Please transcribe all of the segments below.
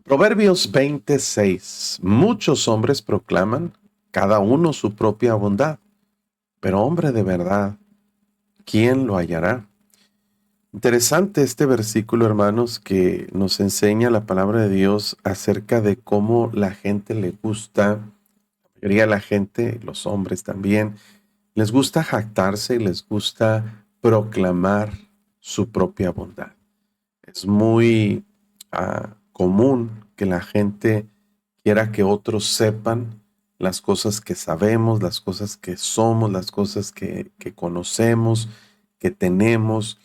Proverbios 26. Muchos hombres proclaman, cada uno su propia bondad, pero hombre de verdad, ¿quién lo hallará? Interesante este versículo, hermanos, que nos enseña la palabra de Dios acerca de cómo la gente le gusta, la mayoría de la gente, los hombres también, les gusta jactarse y les gusta proclamar su propia bondad. Es muy común que la gente quiera que otros sepan las cosas que sabemos, las cosas que somos, las cosas que conocemos, que tenemos.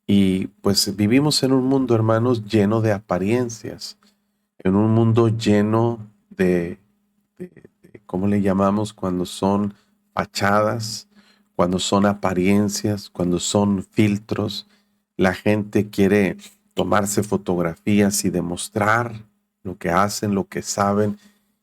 Y pues vivimos en un mundo, hermanos, lleno de apariencias, en un mundo lleno de ¿cómo le llamamos? Cuando son fachadas, cuando son apariencias, cuando son filtros. La gente quiere tomarse fotografías y demostrar lo que hacen, lo que saben.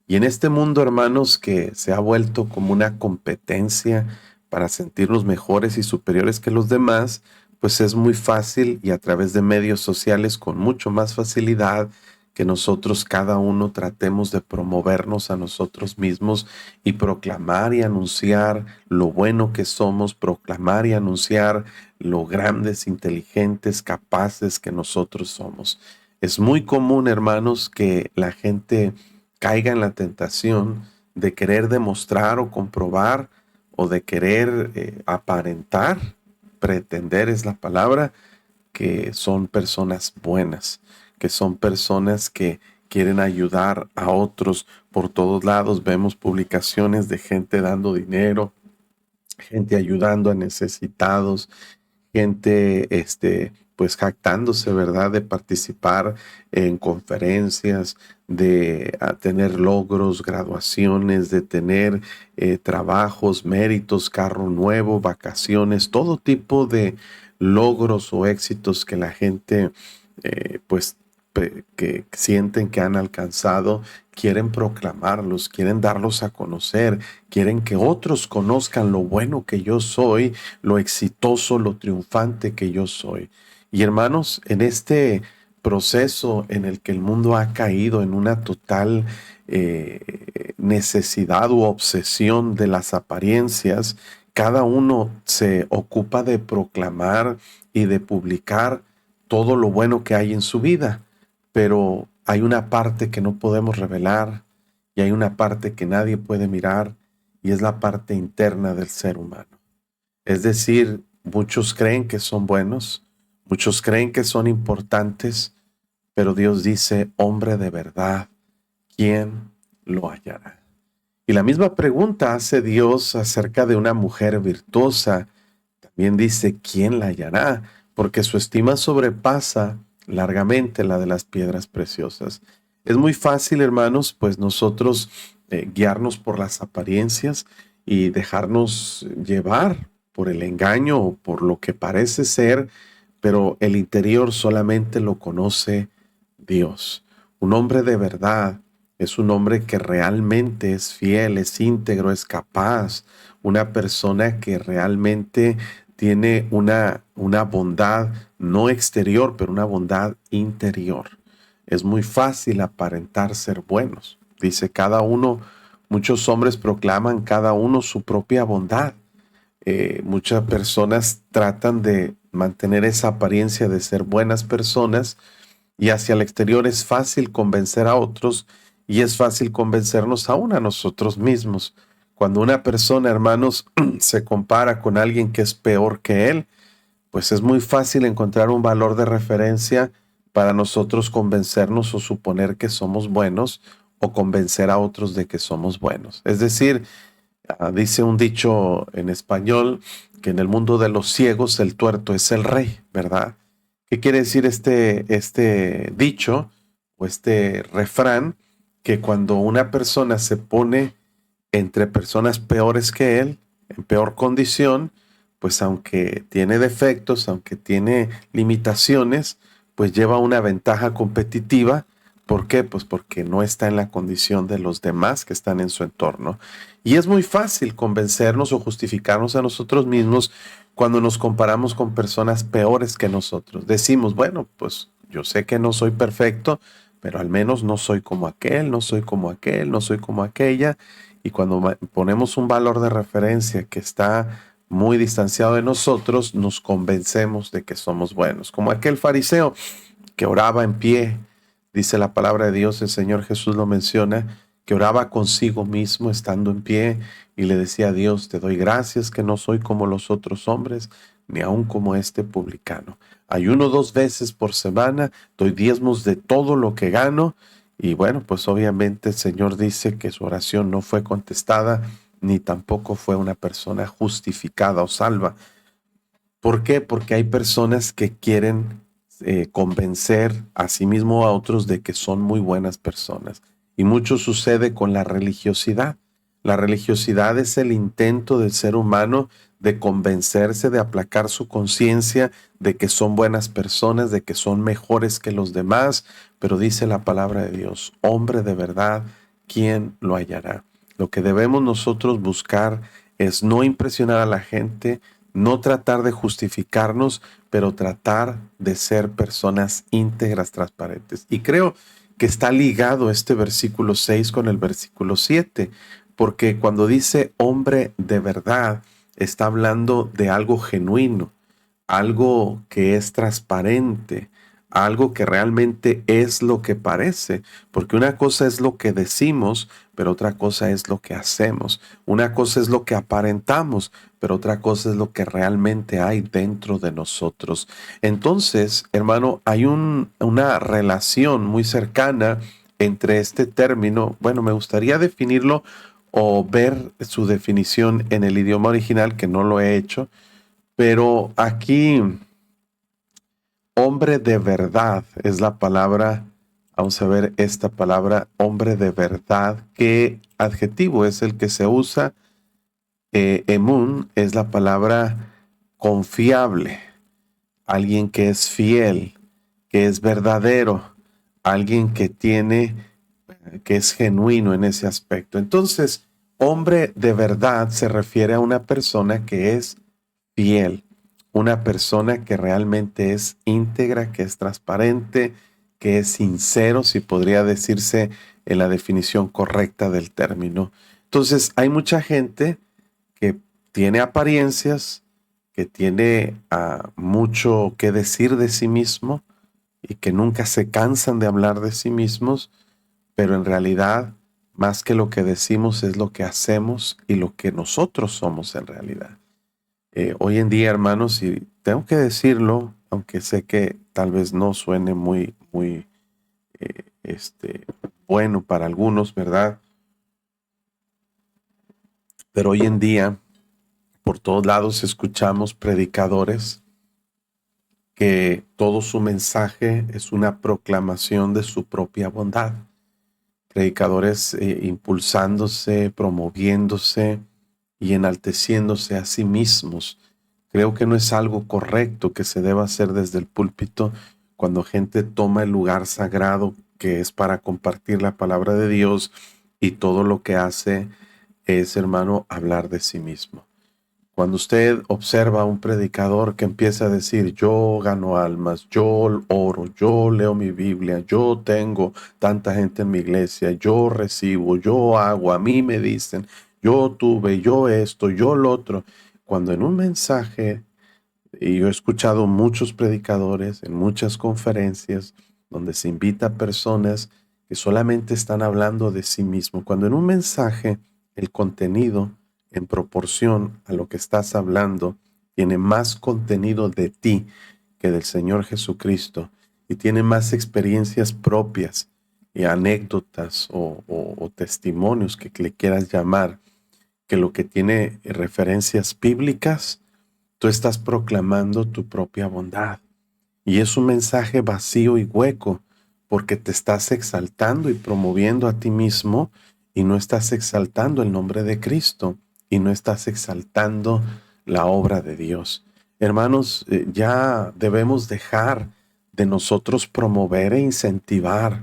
Y en este mundo, hermanos, que se ha vuelto como una competencia para sentirnos mejores y superiores que los demás, pues es muy fácil y a través de medios sociales con mucho más facilidad que nosotros cada uno tratemos de promovernos a nosotros mismos y proclamar y anunciar lo bueno que somos, proclamar y anunciar lo grandes, inteligentes, capaces que nosotros somos. Es muy común, hermanos, que la gente caiga en la tentación de querer demostrar o comprobar o de querer aparentar, pretender es la palabra, que son personas buenas, que son personas que quieren ayudar a otros. Por todos lados vemos publicaciones de gente dando dinero, gente ayudando a necesitados, gente, pues jactándose, ¿verdad?, de participar en conferencias, de tener logros, graduaciones, de tener trabajos, méritos, carro nuevo, vacaciones, todo tipo de logros o éxitos que la gente, pues, que sienten que han alcanzado, quieren proclamarlos, quieren darlos a conocer, quieren que otros conozcan lo bueno que yo soy, lo exitoso, lo triunfante que yo soy. Y hermanos, en este proceso en el que el mundo ha caído en una total necesidad u obsesión de las apariencias, cada uno se ocupa de proclamar y de publicar todo lo bueno que hay en su vida, pero hay una parte que no podemos revelar y hay una parte que nadie puede mirar y es la parte interna del ser humano. Es decir, muchos creen que son buenos, muchos creen que son importantes, pero Dios dice, hombre de verdad, ¿quién lo hallará? Y la misma pregunta hace Dios acerca de una mujer virtuosa. También dice, ¿quién la hallará? Porque su estima sobrepasa largamente la de las piedras preciosas. Es muy fácil, hermanos, pues nosotros guiarnos por las apariencias y dejarnos llevar por el engaño o por lo que parece ser, pero el interior solamente lo conoce Dios. Un hombre de verdad es un hombre que realmente es fiel, es íntegro, es capaz, una persona que realmente tiene una bondad no exterior, pero una bondad interior. Es muy fácil aparentar ser buenos. Dice cada uno, muchos hombres proclaman cada uno su propia bondad. Muchas personas tratan de mantener esa apariencia de ser buenas personas y hacia el exterior es fácil convencer a otros y es fácil convencernos aún a nosotros mismos. Cuando una persona, hermanos, se compara con alguien que es peor que él, pues es muy fácil encontrar un valor de referencia para nosotros convencernos o suponer que somos buenos o convencer a otros de que somos buenos. Es decir, dice un dicho en español que en el mundo de los ciegos el tuerto es el rey, ¿verdad? ¿Qué quiere decir este dicho o este refrán? Que cuando una persona se pone entre personas peores que él, en peor condición, pues aunque tiene defectos, aunque tiene limitaciones, pues lleva una ventaja competitiva. ¿Por qué? Pues porque no está en la condición de los demás que están en su entorno. Y es muy fácil convencernos o justificarnos a nosotros mismos cuando nos comparamos con personas peores que nosotros. Decimos, bueno, pues yo sé que no soy perfecto, pero al menos no soy como aquel, no soy como aquel, no soy como aquella. Y cuando ponemos un valor de referencia que está muy distanciado de nosotros, nos convencemos de que somos buenos. Como aquel fariseo que oraba en pie, dice la palabra de Dios, el Señor Jesús lo menciona, que oraba consigo mismo estando en pie y le decía a Dios, te doy gracias que no soy como los otros hombres, ni aun como este publicano. Ayuno 2 veces por semana, doy diezmos de todo lo que gano. Y bueno, pues obviamente el Señor dice que su oración no fue contestada, ni tampoco fue una persona justificada o salva. ¿Por qué? Porque hay personas que quieren convencer a sí mismo a otros de que son muy buenas personas. Y mucho sucede con la religiosidad. La religiosidad es el intento del ser humano de convencerse, de aplacar su conciencia de que son buenas personas, de que son mejores que los demás. Pero dice la palabra de Dios, hombre de verdad, ¿quién lo hallará? Lo que debemos nosotros buscar es no impresionar a la gente, no tratar de justificarnos, pero tratar de ser personas íntegras, transparentes. Y creo que está ligado este versículo 6 con el versículo 7, porque cuando dice hombre de verdad, está hablando de algo genuino, algo que es transparente, algo que realmente es lo que parece, porque una cosa es lo que decimos, pero otra cosa es lo que hacemos. Una cosa es lo que aparentamos, pero otra cosa es lo que realmente hay dentro de nosotros. Entonces, hermano, hay una relación muy cercana entre este término. Bueno, me gustaría definirlo o ver su definición en el idioma original, que no lo he hecho, pero aquí hombre de verdad es la palabra. Vamos a ver esta palabra, hombre de verdad. ¿Qué adjetivo es el que se usa? Emun es la palabra confiable, alguien que es fiel, que es verdadero, alguien que que es genuino en ese aspecto. Entonces, hombre de verdad se refiere a una persona que es fiel, una persona que realmente es íntegra, que es transparente, que es sincero, si podría decirse en la definición correcta del término. Entonces, hay mucha gente que tiene apariencias, que tiene mucho que decir de sí mismo y que nunca se cansan de hablar de sí mismos, pero en realidad, más que lo que decimos es lo que hacemos y lo que nosotros somos en realidad. Hoy en día, hermanos, y tengo que decirlo, aunque sé que tal vez no suene muy bueno para algunos, ¿verdad? Pero hoy en día, por todos lados escuchamos predicadores que todo su mensaje es una proclamación de su propia bondad. Predicadores impulsándose, promoviéndose y enalteciéndose a sí mismos. Creo que no es algo correcto que se deba hacer desde el púlpito cuando gente toma el lugar sagrado que es para compartir la palabra de Dios y todo lo que hace es, hermano, hablar de sí mismo. Cuando usted observa a un predicador que empieza a decir, yo gano almas, yo oro, yo leo mi Biblia, yo tengo tanta gente en mi iglesia, yo recibo, yo hago, a mí me dicen, yo tuve, yo esto, yo lo otro. Cuando en un mensaje, y yo he escuchado muchos predicadores en muchas conferencias donde se invita a personas que solamente están hablando de sí mismo, cuando en un mensaje el contenido en proporción a lo que estás hablando tiene más contenido de ti que del Señor Jesucristo y tiene más experiencias propias y anécdotas o testimonios que le quieras llamar que lo que tiene referencias bíblicas, tú estás proclamando tu propia bondad. Y es un mensaje vacío y hueco, porque te estás exaltando y promoviendo a ti mismo y no estás exaltando el nombre de Cristo y no estás exaltando la obra de Dios. Hermanos, ya debemos dejar de nosotros promover e incentivar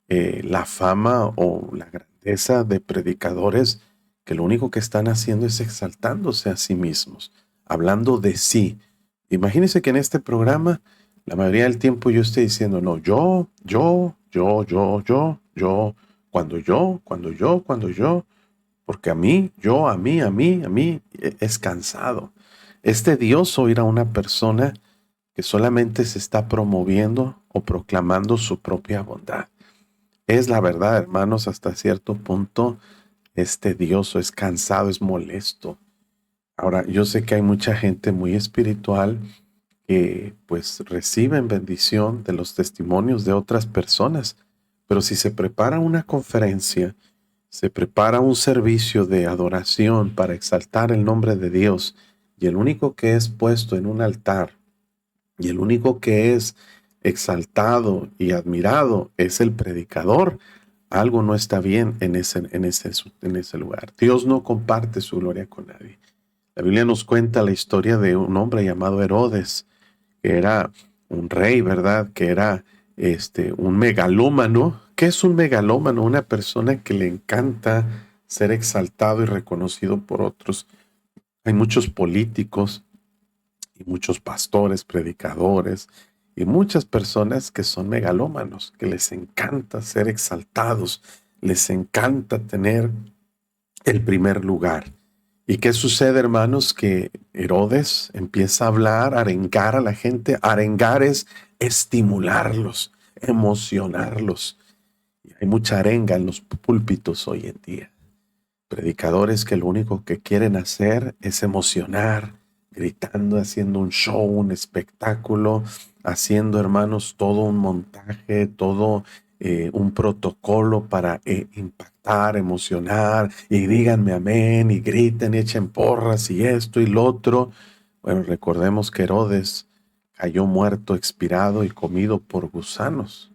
la fama o la grandeza de predicadores que lo único que están haciendo es exaltándose a sí mismos, hablando de sí. Imagínense que en este programa la mayoría del tiempo yo estoy diciendo, no, yo cuando yo, porque a mí, es cansado. Es tedioso oír a una persona que solamente se está promoviendo o proclamando su propia bondad. Es la verdad, hermanos, hasta cierto punto es tedioso, es cansado, es molesto. Ahora, yo sé que hay mucha gente muy espiritual que pues reciben bendición de los testimonios de otras personas, pero si se prepara una conferencia, se prepara un servicio de adoración para exaltar el nombre de Dios, y el único que es puesto en un altar y el único que es exaltado y admirado es el predicador, algo no está bien en ese lugar. Dios no comparte su gloria con nadie. La Biblia nos cuenta la historia de un hombre llamado Herodes, que era un rey, ¿verdad? Que era un megalómano. ¿Qué es un megalómano? Una persona que le encanta ser exaltado y reconocido por otros. Hay muchos políticos y muchos pastores, predicadores y muchas personas que son megalómanos, que les encanta ser exaltados, les encanta tener el primer lugar. ¿Y qué sucede, hermanos? Que Herodes empieza a hablar, a arengar a la gente. Arengar es estimularlos, emocionarlos. Y hay mucha arenga en los púlpitos hoy en día. Predicadores que lo único que quieren hacer es emocionar, gritando, haciendo un show, un espectáculo, haciendo, hermanos, todo un montaje, todo un protocolo para impactar, emocionar, y díganme amén, y griten, y echen porras, y esto y lo otro. Bueno, recordemos que Herodes cayó muerto, expirado y comido por gusanos.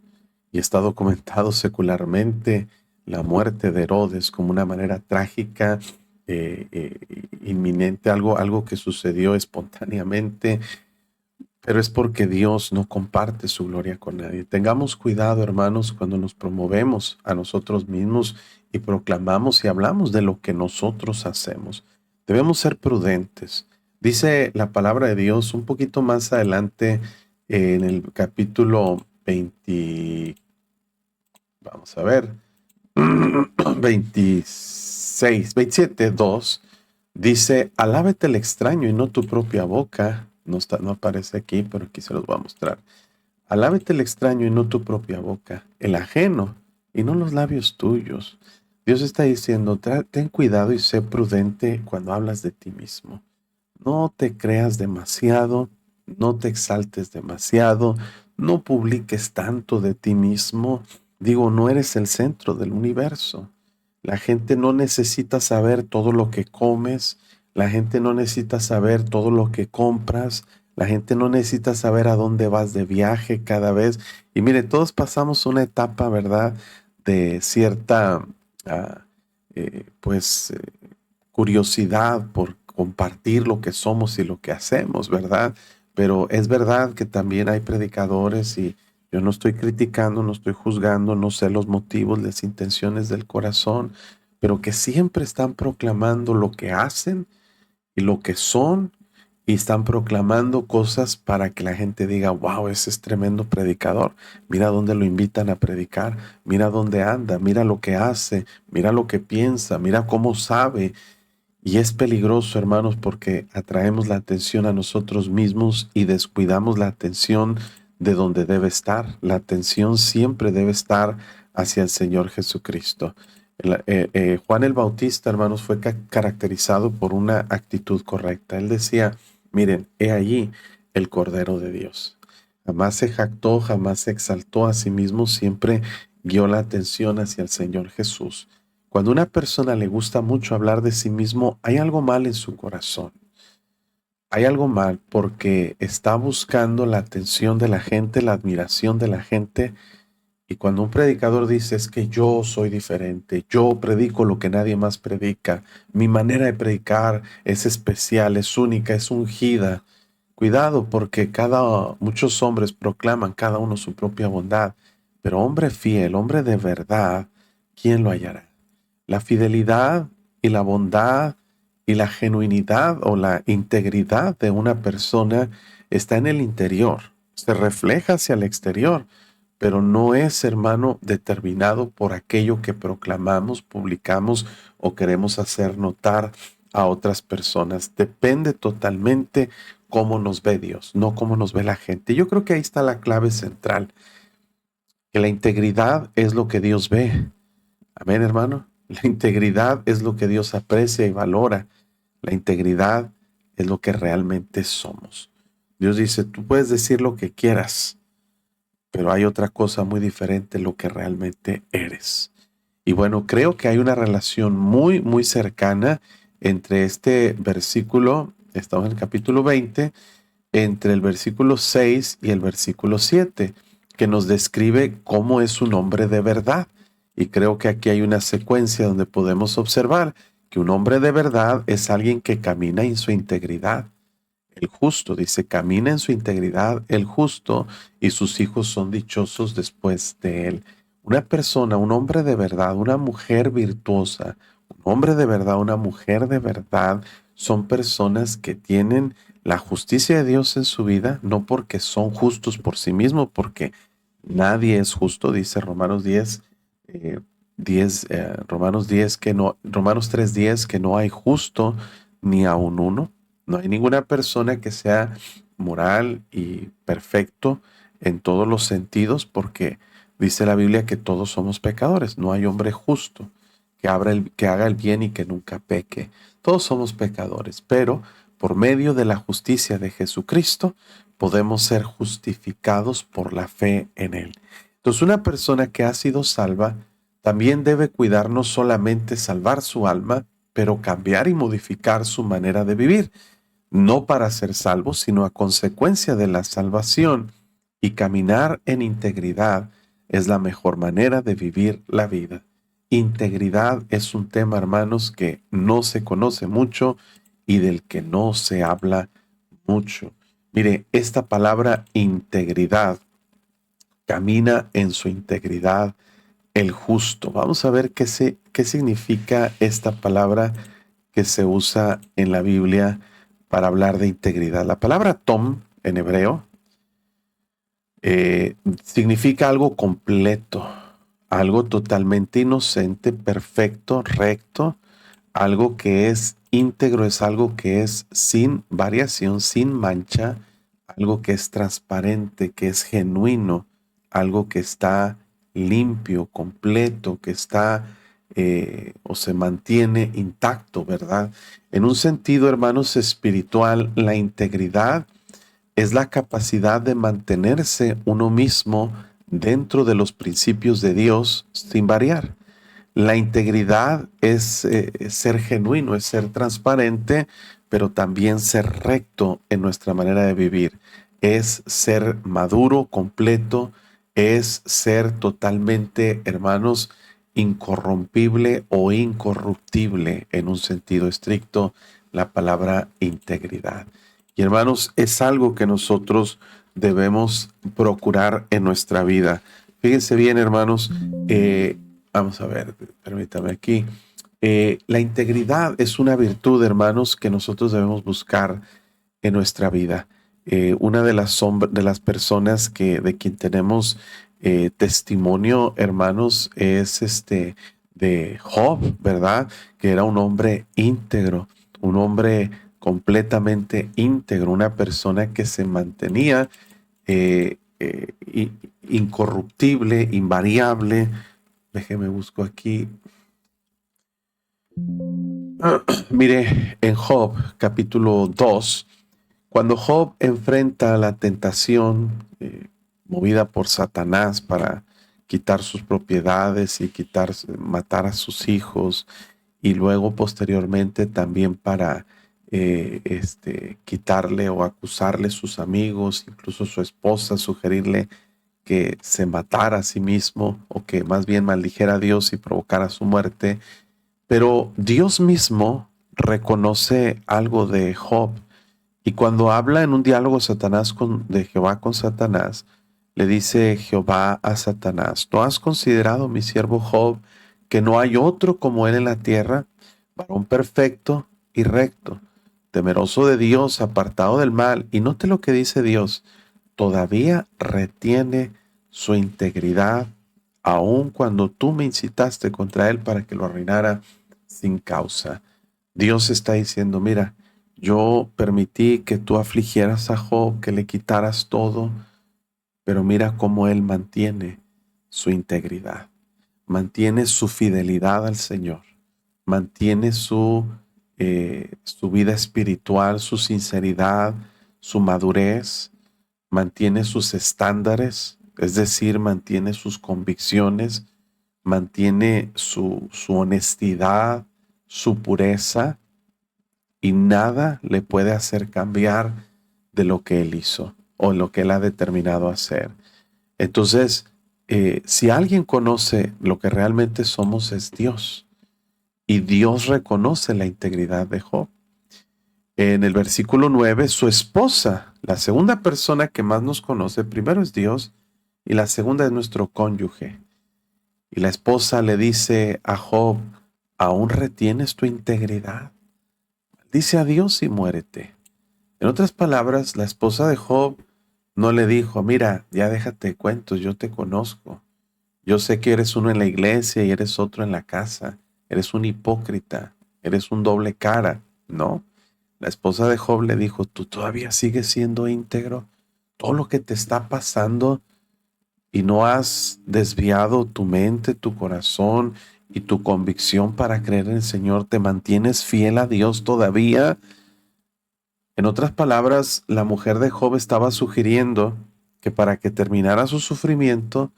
Y está documentado secularmente la muerte de Herodes como una manera trágica, inminente, algo que sucedió espontáneamente, pero es porque Dios no comparte su gloria con nadie. Tengamos cuidado, hermanos, cuando nos promovemos a nosotros mismos y proclamamos y hablamos de lo que nosotros hacemos. Debemos ser prudentes. Dice la palabra de Dios un poquito más adelante en el capítulo 20, vamos a ver, 26, 27, 2, dice, alábete el extraño y no tu propia boca. No aparece aquí, pero aquí se los voy a mostrar. Alábete el extraño y no tu propia boca, el ajeno y no los labios tuyos. Dios está diciendo, ten cuidado y sé prudente cuando hablas de ti mismo. No te creas demasiado, no te exaltes demasiado, no publiques tanto de ti mismo. Digo, no eres el centro del universo. La gente no necesita saber todo lo que comes, la gente no necesita saber todo lo que compras, la gente no necesita saber a dónde vas de viaje cada vez. Y mire, todos pasamos una etapa, ¿verdad?, de cierta, ah, pues, curiosidad por compartir lo que somos y lo que hacemos, ¿verdad? Pero es verdad que también hay predicadores, y yo no estoy criticando, no estoy juzgando, no sé los motivos, las intenciones del corazón, pero que siempre están proclamando lo que hacen y lo que son, y están proclamando cosas para que la gente diga, wow, ese es tremendo predicador. Mira dónde lo invitan a predicar, mira dónde anda, mira lo que hace, mira lo que piensa, mira cómo sabe. Y es peligroso, hermanos, porque atraemos la atención a nosotros mismos y descuidamos la atención de donde debe estar. La atención siempre debe estar hacia el Señor Jesucristo. Juan el Bautista, hermanos, fue caracterizado por una actitud correcta. Él decía, miren, he allí el Cordero de Dios. Jamás se jactó, jamás se exaltó a sí mismo, siempre guió la atención hacia el Señor Jesús. Cuando a una persona le gusta mucho hablar de sí mismo, hay algo mal en su corazón. Hay algo mal porque está buscando la atención de la gente, la admiración de la gente. Y cuando un predicador dice, es que yo soy diferente, yo predico lo que nadie más predica, mi manera de predicar es especial, es única, es ungida. Cuidado, porque muchos hombres proclaman cada uno su propia bondad, pero hombre fiel, hombre de verdad, ¿quién lo hallará? La fidelidad y la bondad y la genuinidad o la integridad de una persona está en el interior, se refleja hacia el exterior, pero no es, hermano, determinado por aquello que proclamamos, publicamos o queremos hacer notar a otras personas. Depende totalmente cómo nos ve Dios, no cómo nos ve la gente. Yo creo que ahí está la clave central, que la integridad es lo que Dios ve. Amén, hermano. La integridad es lo que Dios aprecia y valora. La integridad es lo que realmente somos. Dios dice, tú puedes decir lo que quieras, pero hay otra cosa muy diferente, lo que realmente eres. Y bueno, creo que hay una relación muy, muy cercana entre este versículo, estamos en el capítulo 20, entre el versículo 6 y el versículo 7, que nos describe cómo es un hombre de verdad. Y creo que aquí hay una secuencia donde podemos observar que un hombre de verdad es alguien que camina en su integridad. El justo, dice, camina en su integridad el justo y sus hijos son dichosos después de él. Una persona, un hombre de verdad, una mujer virtuosa, un hombre de verdad, una mujer de verdad, son personas que tienen la justicia de Dios en su vida, no porque son justos por sí mismos, porque nadie es justo, dice Romanos 10, 10 Romanos 10 que no, Romanos 3:10, que no hay justo ni aun uno. No hay ninguna persona que sea moral y perfecto en todos los sentidos, porque dice la Biblia que todos somos pecadores. No hay hombre justo que haga el bien y que nunca peque. Todos somos pecadores, pero por medio de la justicia de Jesucristo podemos ser justificados por la fe en Él. Entonces, una persona que ha sido salva también debe cuidar no solamente salvar su alma, pero cambiar y modificar su manera de vivir, no para ser salvo, sino a consecuencia de la salvación. Y caminar en integridad es la mejor manera de vivir la vida. Integridad es un tema, hermanos, que no se conoce mucho y del que no se habla mucho. Mire, esta palabra integridad, camina en su integridad el justo. Vamos a ver qué significa esta palabra que se usa en la Biblia para hablar de integridad. La palabra tom en hebreo significa algo completo, algo totalmente inocente, perfecto, recto, algo que es íntegro, es algo que es sin variación, sin mancha, algo que es transparente, que es genuino, algo que está limpio, completo, que está o se mantiene intacto, ¿verdad? En un sentido, hermanos, espiritual, la integridad es la capacidad de mantenerse uno mismo dentro de los principios de Dios sin variar. La integridad es ser genuino, es ser transparente, pero también ser recto en nuestra manera de vivir. Es ser maduro, completo, es ser totalmente, hermanos, incorrompible o incorruptible en un sentido estricto, la palabra integridad. Y hermanos, es algo que nosotros debemos procurar en nuestra vida. Fíjense bien, hermanos, vamos a ver, permítame aquí. La integridad es una virtud, hermanos, que nosotros debemos buscar en nuestra vida. Una de las personas de quien tenemos testimonio, hermanos, es de Job, ¿verdad? Que era un hombre íntegro, un hombre completamente íntegro, una persona que se mantenía incorruptible, invariable. Déjeme busco aquí. Mire, en Job, capítulo 2, cuando Job enfrenta la tentación movida por Satanás para quitar sus propiedades y matar a sus hijos, y luego posteriormente también para quitarle o acusarle sus amigos, incluso su esposa, sugerirle que se matara a sí mismo o que más bien maldijera a Dios y provocara su muerte. Pero Dios mismo reconoce algo de Job, y cuando habla en un diálogo de Jehová con Satanás, le dice Jehová a Satanás: ¿no has considerado, mi siervo Job, que no hay otro como él en la tierra, varón perfecto y recto, temeroso de Dios, apartado del mal? Y note lo que dice Dios: todavía retiene su integridad, aun cuando tú me incitaste contra él para que lo arruinara sin causa. Dios está diciendo, mira, yo permití que tú afligieras a Job, que le quitaras todo, pero mira cómo él mantiene su integridad, mantiene su fidelidad al Señor, mantiene su vida espiritual, su sinceridad, su madurez, mantiene sus estándares, es decir, mantiene sus convicciones, mantiene su honestidad, su pureza, y nada le puede hacer cambiar de lo que él hizo o lo que él ha determinado hacer. Entonces, si alguien conoce lo que realmente somos es Dios, y Dios reconoce la integridad de Job. En el versículo 9, su esposa, la segunda persona que más nos conoce, primero es Dios y la segunda es nuestro cónyuge. Y la esposa le dice a Job, ¿aún retienes tu integridad? Dice a Dios y muérete. En otras palabras, la esposa de Job no le dijo, mira, ya déjate de cuentos, yo te conozco. Yo sé que eres uno en la iglesia y eres otro en la casa. Eres un hipócrita, eres un doble cara. No, la esposa de Job le dijo, tú todavía sigues siendo íntegro. Todo lo que te está pasando y no has desviado tu mente, tu corazón y tu convicción para creer en el Señor, te mantienes fiel a Dios todavía. En otras palabras, la mujer de Job estaba sugiriendo que para que terminara su sufrimiento,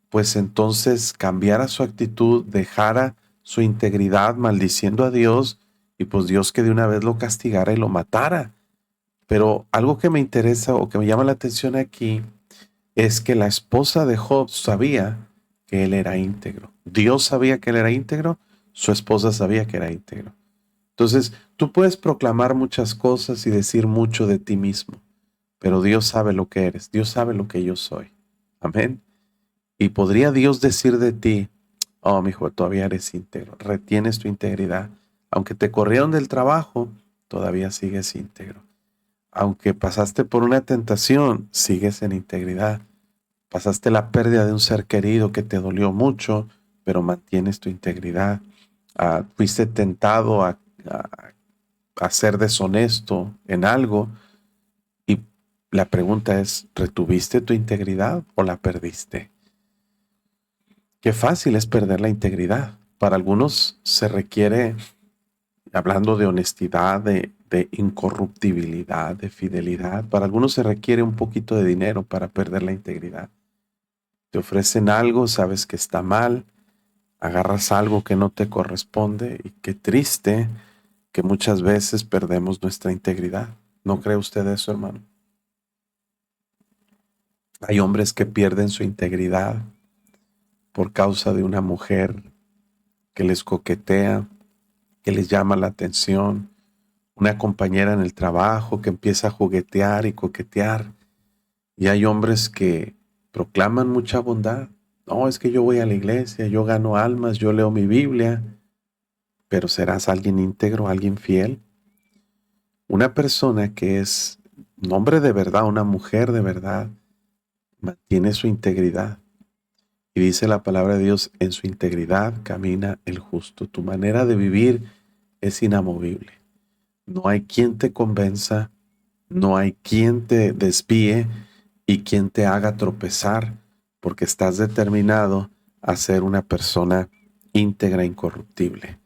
pues entonces cambiara su actitud, dejara su integridad maldiciendo a Dios y pues Dios que de una vez lo castigara y lo matara. Pero algo que me interesa o que me llama la atención aquí es que la esposa de Job sabía que él era íntegro. Dios sabía que él era íntegro, su esposa sabía que era íntegro. Entonces, tú puedes proclamar muchas cosas y decir mucho de ti mismo, pero Dios sabe lo que eres, Dios sabe lo que yo soy. Amén. Y podría Dios decir de ti, oh, mi hijo, todavía eres íntegro, retienes tu integridad. Aunque te corrieron del trabajo, todavía sigues íntegro. Aunque pasaste por una tentación, sigues en integridad. Pasaste la pérdida de un ser querido que te dolió mucho, pero mantienes tu integridad. Fuiste tentado a ser deshonesto en algo y la pregunta es, ¿retuviste tu integridad o la perdiste? Qué fácil es perder la integridad. Para algunos se requiere, hablando de honestidad, de incorruptibilidad, de fidelidad, para algunos se requiere un poquito de dinero para perder la integridad. Te ofrecen algo, sabes que está mal, agarras algo que no te corresponde y qué triste que muchas veces perdemos nuestra integridad. ¿No cree usted eso, hermano? Hay hombres que pierden su integridad por causa de una mujer que les coquetea, que les llama la atención, una compañera en el trabajo que empieza a juguetear y coquetear. Y hay hombres que proclaman mucha bondad. No, es que yo voy a la iglesia, yo gano almas, yo leo mi Biblia, pero ¿serás alguien íntegro, alguien fiel? Una persona que es un hombre de verdad, una mujer de verdad, mantiene su integridad. Y dice la palabra de Dios, en su integridad camina el justo. Tu manera de vivir es inamovible. No hay quien te convenza, no hay quien te desvíe y quien te haga tropezar, porque estás determinado a ser una persona íntegra e incorruptible.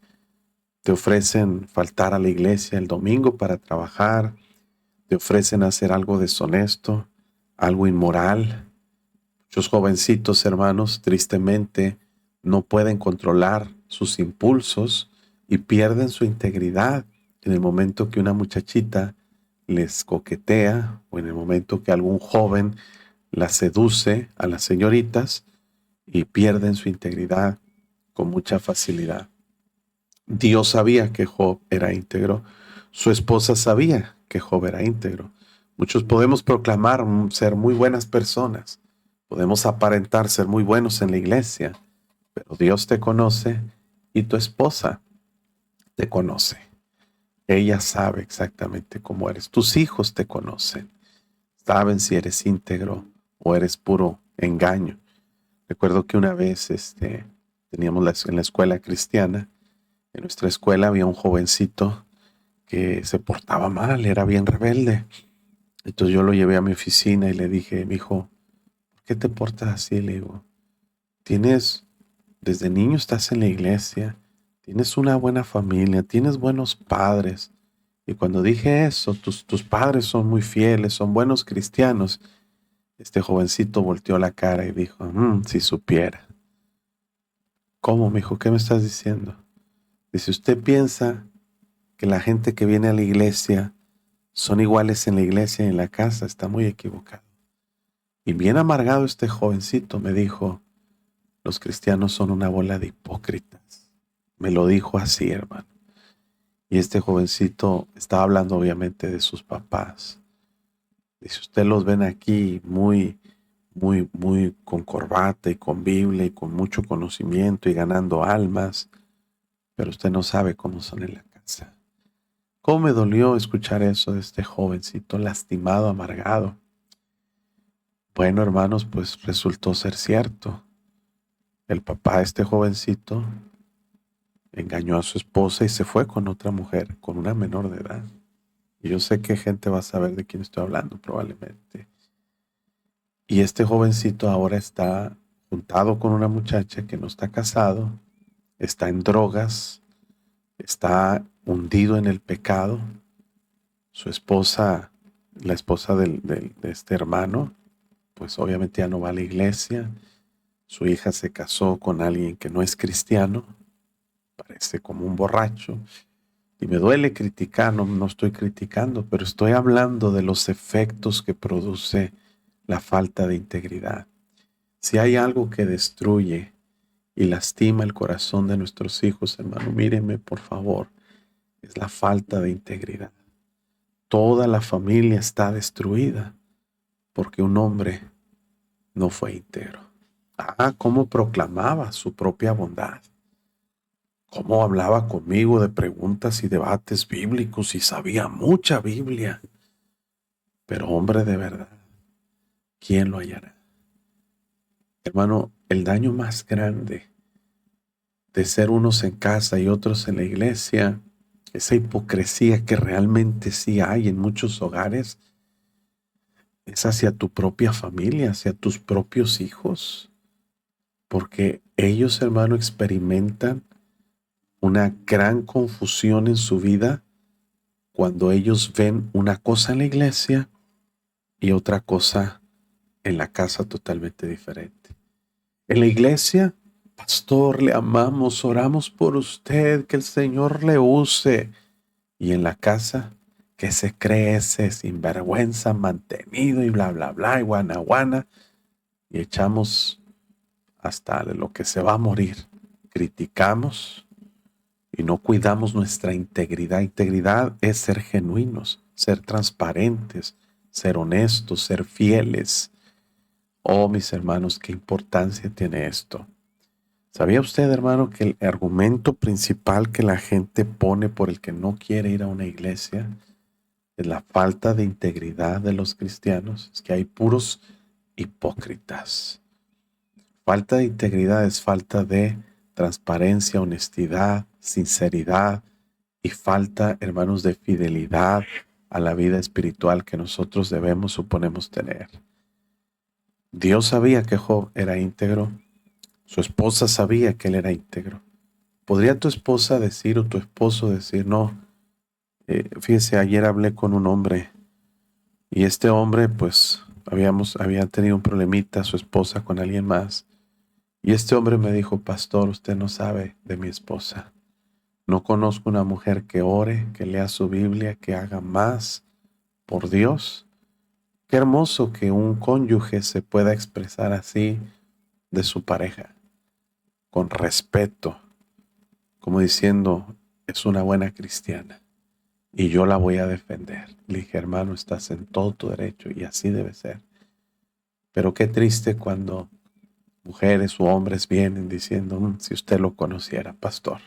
Te ofrecen faltar a la iglesia el domingo para trabajar, te ofrecen hacer algo deshonesto, algo inmoral. Muchos jovencitos, hermanos, tristemente no pueden controlar sus impulsos y pierden su integridad en el momento que una muchachita les coquetea o en el momento que algún joven las seduce a las señoritas y pierden su integridad con mucha facilidad. Dios sabía que Job era íntegro. Su esposa sabía que Job era íntegro. Muchos podemos proclamar ser muy buenas personas. Podemos aparentar ser muy buenos en la iglesia, pero Dios te conoce y tu esposa te conoce. Ella sabe exactamente cómo eres. Tus hijos te conocen. Saben si eres íntegro o eres puro engaño. Recuerdo que una vez teníamos en la escuela cristiana, en nuestra escuela había un jovencito que se portaba mal, era bien rebelde. Entonces yo lo llevé a mi oficina y le dije, mijo, ¿por qué te portas así? Le digo, desde niño estás en la iglesia, tienes una buena familia, tienes buenos padres. Y cuando dije eso, tus padres son muy fieles, son buenos cristianos. Este jovencito volteó la cara y dijo, si supiera. ¿Cómo, mijo? ¿Qué me estás diciendo? Dice, ¿usted piensa que la gente que viene a la iglesia son iguales en la iglesia y en la casa? Está muy equivocado. Y bien amargado este jovencito me dijo, los cristianos son una bola de hipócritas. Me lo dijo así, hermano. Y este jovencito estaba hablando obviamente de sus papás. Dice, usted los ven aquí muy con corbata y con Biblia y con mucho conocimiento y ganando almas, pero usted no sabe cómo son en la casa. ¿Cómo me dolió escuchar eso de este jovencito lastimado, amargado? Bueno, hermanos, pues resultó ser cierto. El papá de este jovencito engañó a su esposa y se fue con otra mujer, con una menor de edad. Y yo sé que gente va a saber de quién estoy hablando probablemente. Y este jovencito ahora está juntado con una muchacha que no está casado, está en drogas, está hundido en el pecado. Su esposa, la esposa de este hermano, pues obviamente ya no va a la iglesia. Su hija se casó con alguien que no es cristiano, parece como un borracho. Y me duele criticar, no estoy criticando, pero estoy hablando de los efectos que produce la falta de integridad. Si hay algo que destruye y lastima el corazón de nuestros hijos, hermano, míreme por favor, es la falta de integridad. Toda la familia está destruida porque un hombre no fue íntegro. Cómo proclamaba su propia bondad. Cómo hablaba conmigo de preguntas y debates bíblicos y sabía mucha Biblia. Pero hombre de verdad, ¿quién lo hallará? Hermano, el daño más grande de ser unos en casa y otros en la iglesia, esa hipocresía que realmente sí hay en muchos hogares, es hacia tu propia familia, hacia tus propios hijos, porque ellos, hermano, experimentan una gran confusión en su vida cuando ellos ven una cosa en la iglesia y otra cosa en la casa totalmente diferente. En la iglesia, pastor, le amamos, oramos por usted, que el Señor le use. Y en la casa, que se cree ese sinvergüenza mantenido y bla, bla, bla, y guana, guana, y echamos hasta de lo que se va a morir. Criticamos y no cuidamos nuestra integridad. Integridad es ser genuinos, ser transparentes, ser honestos, ser fieles. Oh, mis hermanos, qué importancia tiene esto. ¿Sabía usted, hermano, que el argumento principal que la gente pone por el que no quiere ir a una iglesia es la falta de integridad de los cristianos? Es que hay puros hipócritas. Falta de integridad es falta de transparencia, honestidad, sinceridad y falta, hermanos, de fidelidad a la vida espiritual que nosotros debemos, suponemos tener. Dios sabía que Job era íntegro. Su esposa sabía que él era íntegro. ¿Podría tu esposa decir o tu esposo decir, no, fíjese, ayer hablé con un hombre y este hombre pues había tenido un problemita, su esposa con alguien más, y este hombre me dijo, pastor, usted no sabe de mi esposa. No conozco una mujer que ore, que lea su Biblia, que haga más por Dios? Qué hermoso que un cónyuge se pueda expresar así de su pareja, con respeto, como diciendo, es una buena cristiana y yo la voy a defender. Le dije, hermano, estás en todo tu derecho y así debe ser. Pero qué triste cuando mujeres u hombres vienen diciendo, si usted lo conociera, pastor,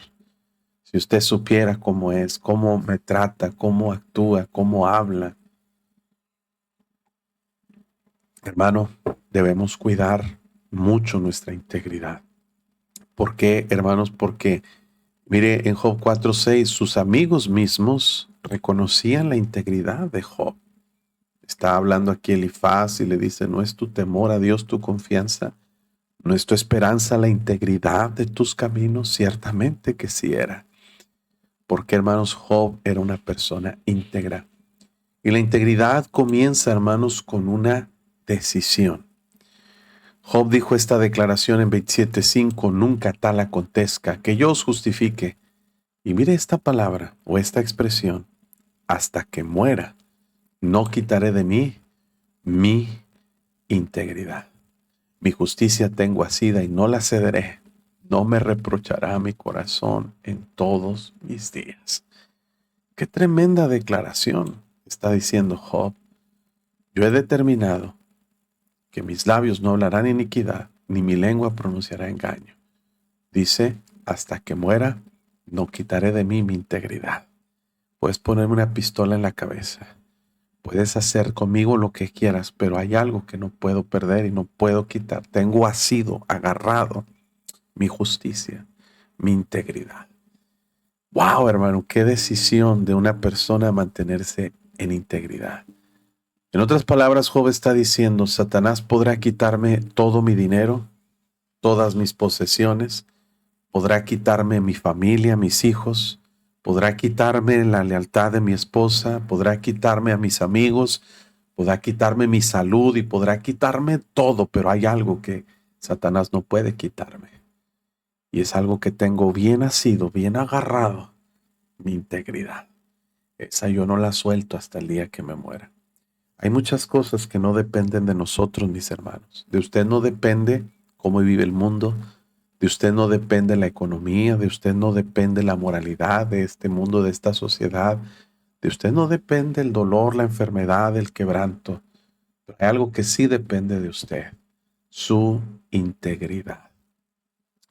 si usted supiera cómo es, cómo me trata, cómo actúa, cómo habla. Hermano, debemos cuidar mucho nuestra integridad. ¿Por qué, hermanos? Porque, mire, en Job 4:6, sus amigos mismos reconocían la integridad de Job. Está hablando aquí Elifaz y le dice, ¿no es tu temor a Dios tu confianza? ¿No es tu esperanza la integridad de tus caminos? Ciertamente que sí era. Porque, hermanos, Job era una persona íntegra. Y la integridad comienza, hermanos, con una decisión. Job dijo esta declaración en 27:5, nunca tal acontezca, que yo os justifique. Y mire esta palabra o esta expresión, hasta que muera, no quitaré de mí mi integridad. Mi justicia tengo asida y no la cederé. No me reprochará mi corazón en todos mis días. Qué tremenda declaración está diciendo Job. Yo he determinado que mis labios no hablarán iniquidad, ni mi lengua pronunciará engaño. Dice, hasta que muera, no quitaré de mí mi integridad. Puedes ponerme una pistola en la cabeza. Puedes hacer conmigo lo que quieras, pero hay algo que no puedo perder y no puedo quitar. Tengo asido, agarrado, mi justicia, mi integridad. Wow, hermano, qué decisión de una persona mantenerse en integridad. En otras palabras, Job está diciendo, Satanás podrá quitarme todo mi dinero, todas mis posesiones, podrá quitarme mi familia, mis hijos, podrá quitarme la lealtad de mi esposa, podrá quitarme a mis amigos, podrá quitarme mi salud y podrá quitarme todo, pero hay algo que Satanás no puede quitarme. Y es algo que tengo bien asido, bien agarrado, mi integridad. Esa yo no la suelto hasta el día que me muera. Hay muchas cosas que no dependen de nosotros, mis hermanos. De usted no depende cómo vive el mundo. De usted no depende la economía. De usted no depende la moralidad de este mundo, de esta sociedad. De usted no depende el dolor, la enfermedad, el quebranto. Pero hay algo que sí depende de usted. Su integridad.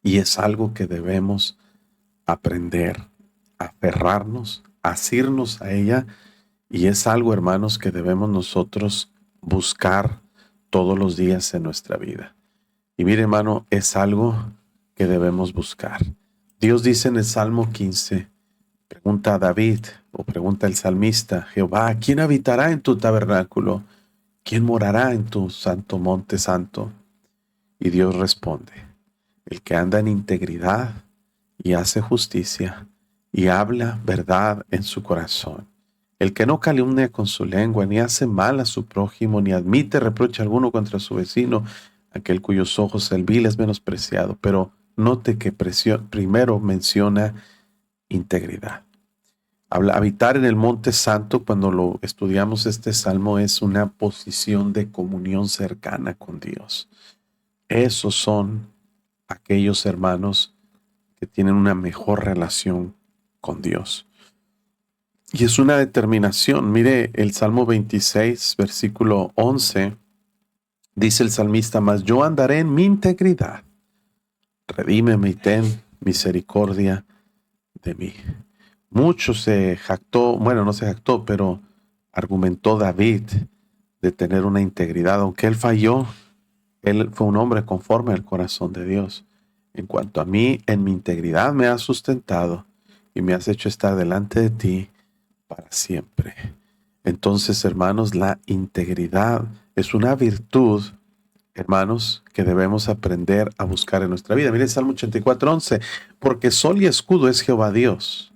Y es algo que debemos aprender, aferrarnos, asirnos a ella. Y es algo, hermanos, que debemos nosotros buscar todos los días en nuestra vida. Y mire, hermano, es algo que debemos buscar. Dios dice en el Salmo 15, pregunta a David, o pregunta el salmista, Jehová, ¿quién habitará en tu tabernáculo? ¿Quién morará en tu santo monte santo? Y Dios responde, el que anda en integridad y hace justicia y habla verdad en su corazón. El que no calumnia con su lengua, ni hace mal a su prójimo, ni admite reproche alguno contra su vecino, aquel cuyos ojos el vil es menospreciado. Pero note que primero menciona integridad. Habitar en el monte santo, cuando lo estudiamos este salmo, es una posición de comunión cercana con Dios. Esos son aquellos hermanos que tienen una mejor relación con Dios. Y es una determinación. Mire, el Salmo 26, versículo 11, dice el salmista, mas yo andaré en mi integridad. Redímeme y ten misericordia de mí. Mucho se jactó, bueno, no se jactó, pero argumentó David de tener una integridad. Aunque él falló, él fue un hombre conforme al corazón de Dios. En cuanto a mí, en mi integridad me has sustentado y me has hecho estar delante de ti para siempre. Entonces, hermanos, la integridad es una virtud, hermanos, que debemos aprender a buscar en nuestra vida. Miren Salmo 84:11, porque sol y escudo es Jehová Dios.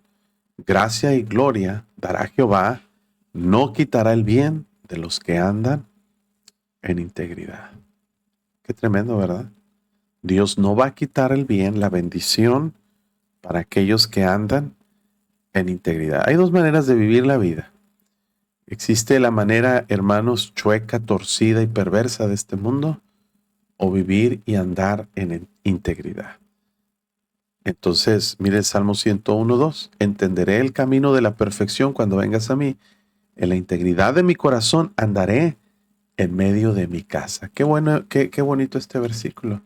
Gracia y gloria dará Jehová, no quitará el bien de los que andan en integridad. Qué tremendo, ¿verdad? Dios no va a quitar el bien, la bendición para aquellos que andan en integridad. Hay dos maneras de vivir la vida. ¿Existe la manera, hermanos, chueca, torcida y perversa de este mundo? ¿O vivir y andar en integridad? Entonces, mire el Salmo 101:2. Entenderé el camino de la perfección cuando vengas a mí. En la integridad de mi corazón andaré en medio de mi casa. Qué bueno, qué bonito este versículo.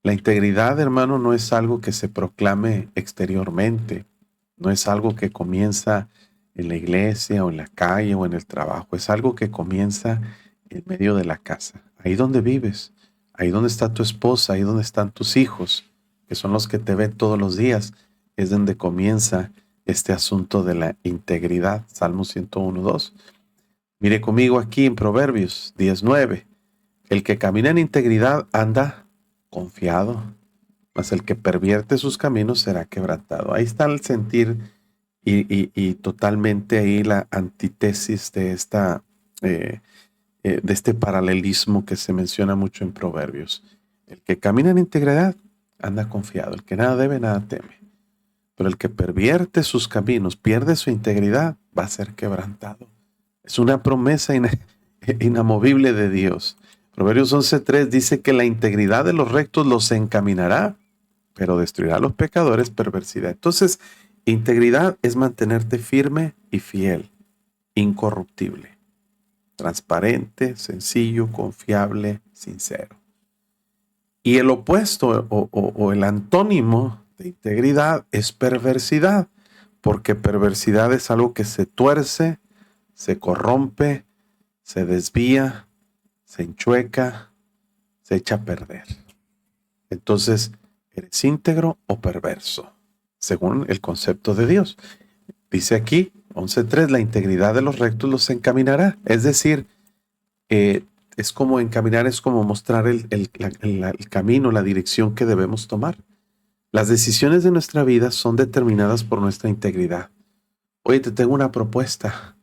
La integridad, hermano, no es algo que se proclame exteriormente. No es algo que comienza en la iglesia o en la calle o en el trabajo. Es algo que comienza en medio de la casa, ahí donde vives. ahí donde está tu esposa, ahí donde están tus hijos, que son los que te ven todos los días, es donde comienza este asunto de la integridad. Salmo 101:2. Mire conmigo aquí en Proverbios 10:9. El que camina en integridad anda confiado, mas el que pervierte sus caminos será quebrantado. Ahí está el sentir y totalmente ahí la antítesis de de este paralelismo que se menciona mucho en Proverbios. El que camina en integridad anda confiado, el que nada debe, nada teme. Pero el que pervierte sus caminos, pierde su integridad, va a ser quebrantado. Es una promesa inamovible de Dios. Proverbios 11:3 dice que la integridad de los rectos los encaminará, pero destruirá a los pecadores perversidad. Entonces, integridad es mantenerte firme y fiel, incorruptible, transparente, sencillo, confiable, sincero. Y el opuesto o el antónimo de integridad es perversidad, porque perversidad es algo que se tuerce, se corrompe, se desvía, se enchueca, se echa a perder. Entonces, ¿eres íntegro o perverso? Según el concepto de Dios. Dice aquí, 11:3, la integridad de los rectos los encaminará. Es decir, es como encaminar, es como mostrar el camino, la dirección que debemos tomar. Las decisiones de nuestra vida son determinadas por nuestra integridad. Oye, te tengo una propuesta.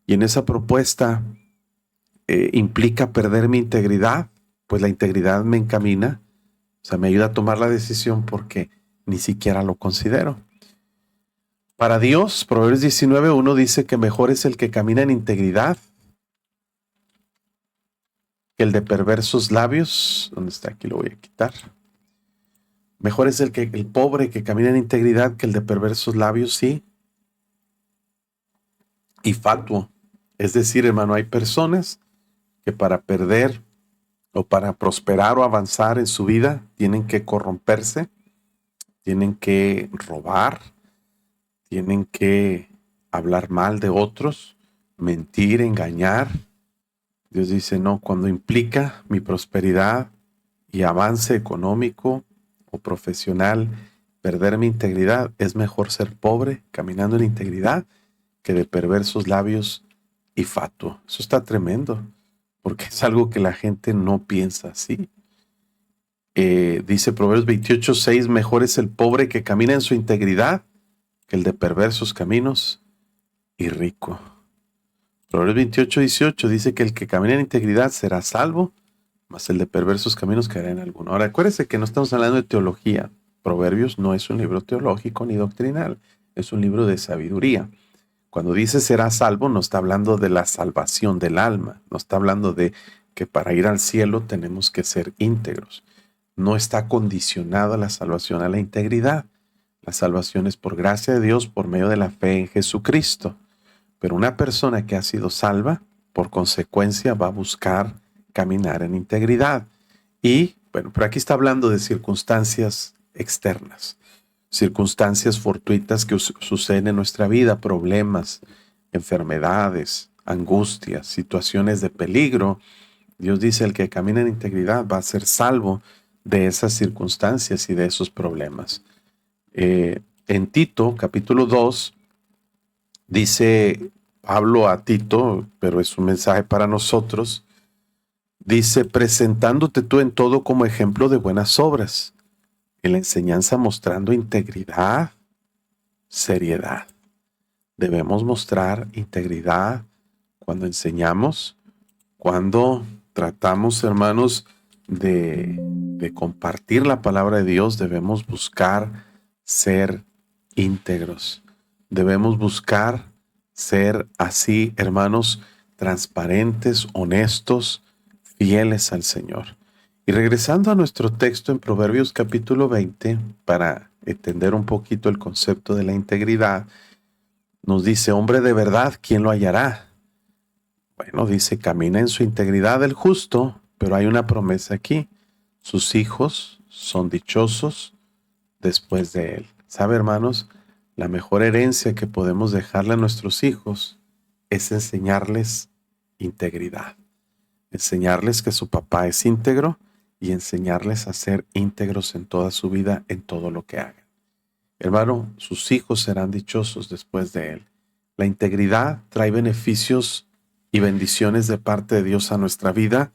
Y en esa propuesta implica perder mi integridad. Pues la integridad me encamina, o sea, me ayuda a tomar la decisión porque ni siquiera lo considero. Para Dios, Proverbios 19:1 dice que mejor es el que camina en integridad que el de perversos labios. ¿Dónde está? Aquí lo voy a quitar. Mejor es el pobre que camina en integridad que el de perversos labios, sí. Y fatuo. Es decir, hermano, hay personas que para perder o para prosperar o avanzar en su vida tienen que corromperse, tienen que robar, tienen que hablar mal de otros, mentir, engañar. Dios dice, no, cuando implica mi prosperidad y avance económico o profesional, perder mi integridad, es mejor ser pobre caminando en integridad que de perversos labios y fatuo. Eso está tremendo, porque es algo que la gente no piensa así. Dice Proverbios 28:6, mejor es el pobre que camina en su integridad que el de perversos caminos y rico. Proverbios 28:18 dice que el que camina en integridad será salvo, mas el de perversos caminos caerá en alguno. Ahora, acuérdense que no estamos hablando de teología. Proverbios no es un libro teológico ni doctrinal, es un libro de sabiduría. Cuando dice será salvo, no está hablando de la salvación del alma, no está hablando de que para ir al cielo tenemos que ser íntegros. No está condicionada la salvación a la integridad. La salvación es por gracia de Dios por medio de la fe en Jesucristo. Pero una persona que ha sido salva, por consecuencia, va a buscar caminar en integridad. Y, bueno, pero aquí está hablando de circunstancias externas, circunstancias fortuitas que suceden en nuestra vida, problemas, enfermedades, angustias, situaciones de peligro. Dios dice, el que camina en integridad va a ser salvo de esas circunstancias y de esos problemas. En Tito, capítulo 2, dice Pablo a Tito, pero es un mensaje para nosotros, dice, presentándote tú en todo como ejemplo de buenas obras, en la enseñanza mostrando integridad, seriedad. Debemos mostrar integridad cuando enseñamos, cuando tratamos, hermanos, de compartir la palabra de Dios, debemos buscar ser íntegros. Debemos buscar ser así, hermanos, transparentes, honestos, fieles al Señor. Y regresando a nuestro texto en Proverbios capítulo 20, para entender un poquito el concepto de la integridad, nos dice, hombre de verdad, ¿quién lo hallará? Bueno, dice, camina en su integridad el justo, pero hay una promesa aquí. Sus hijos son dichosos después de él. ¿Sabe, hermanos? La mejor herencia que podemos dejarle a nuestros hijos es enseñarles integridad. Enseñarles que su papá es íntegro y enseñarles a ser íntegros en toda su vida, en todo lo que hagan. Hermano, sus hijos serán dichosos después de él. La integridad trae beneficios y bendiciones de parte de Dios a nuestra vida,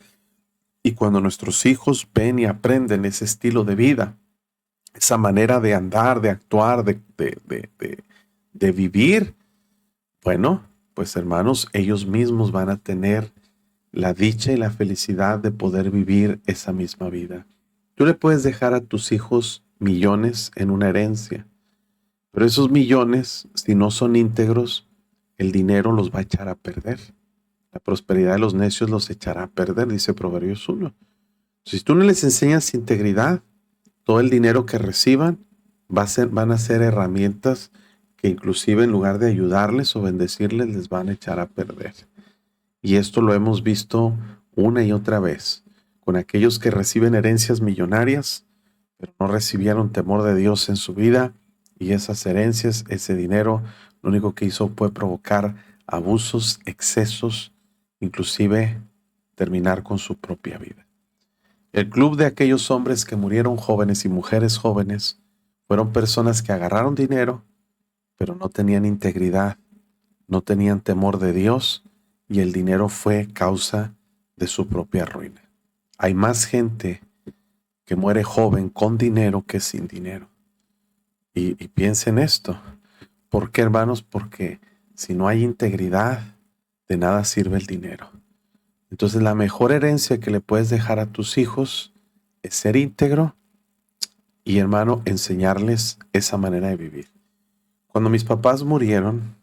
y cuando nuestros hijos ven y aprenden ese estilo de vida, esa manera de andar, de actuar, de vivir, bueno, pues hermanos, ellos mismos van a tener la dicha y la felicidad de poder vivir esa misma vida. Tú le puedes dejar a tus hijos millones en una herencia, pero esos millones, si no son íntegros, el dinero los va a echar a perder. La prosperidad de los necios los echará a perder, dice Proverbios 1. Si tú no les enseñas integridad, todo el dinero que reciban van a ser herramientas que inclusive en lugar de ayudarles o bendecirles, les van a echar a perder. Y esto lo hemos visto una y otra vez con aquellos que reciben herencias millonarias, pero no recibieron temor de Dios en su vida, y esas herencias, ese dinero, lo único que hizo fue provocar abusos, excesos, inclusive terminar con su propia vida. El club de aquellos hombres que murieron jóvenes y mujeres jóvenes fueron personas que agarraron dinero, pero no tenían integridad, no tenían temor de Dios, y el dinero fue causa de su propia ruina. Hay más gente que muere joven con dinero que sin dinero. Y piensen esto. ¿Por qué, hermanos? Porque si no hay integridad, de nada sirve el dinero. Entonces la mejor herencia que le puedes dejar a tus hijos es ser íntegro y, hermano, enseñarles esa manera de vivir. Cuando mis papás murieron,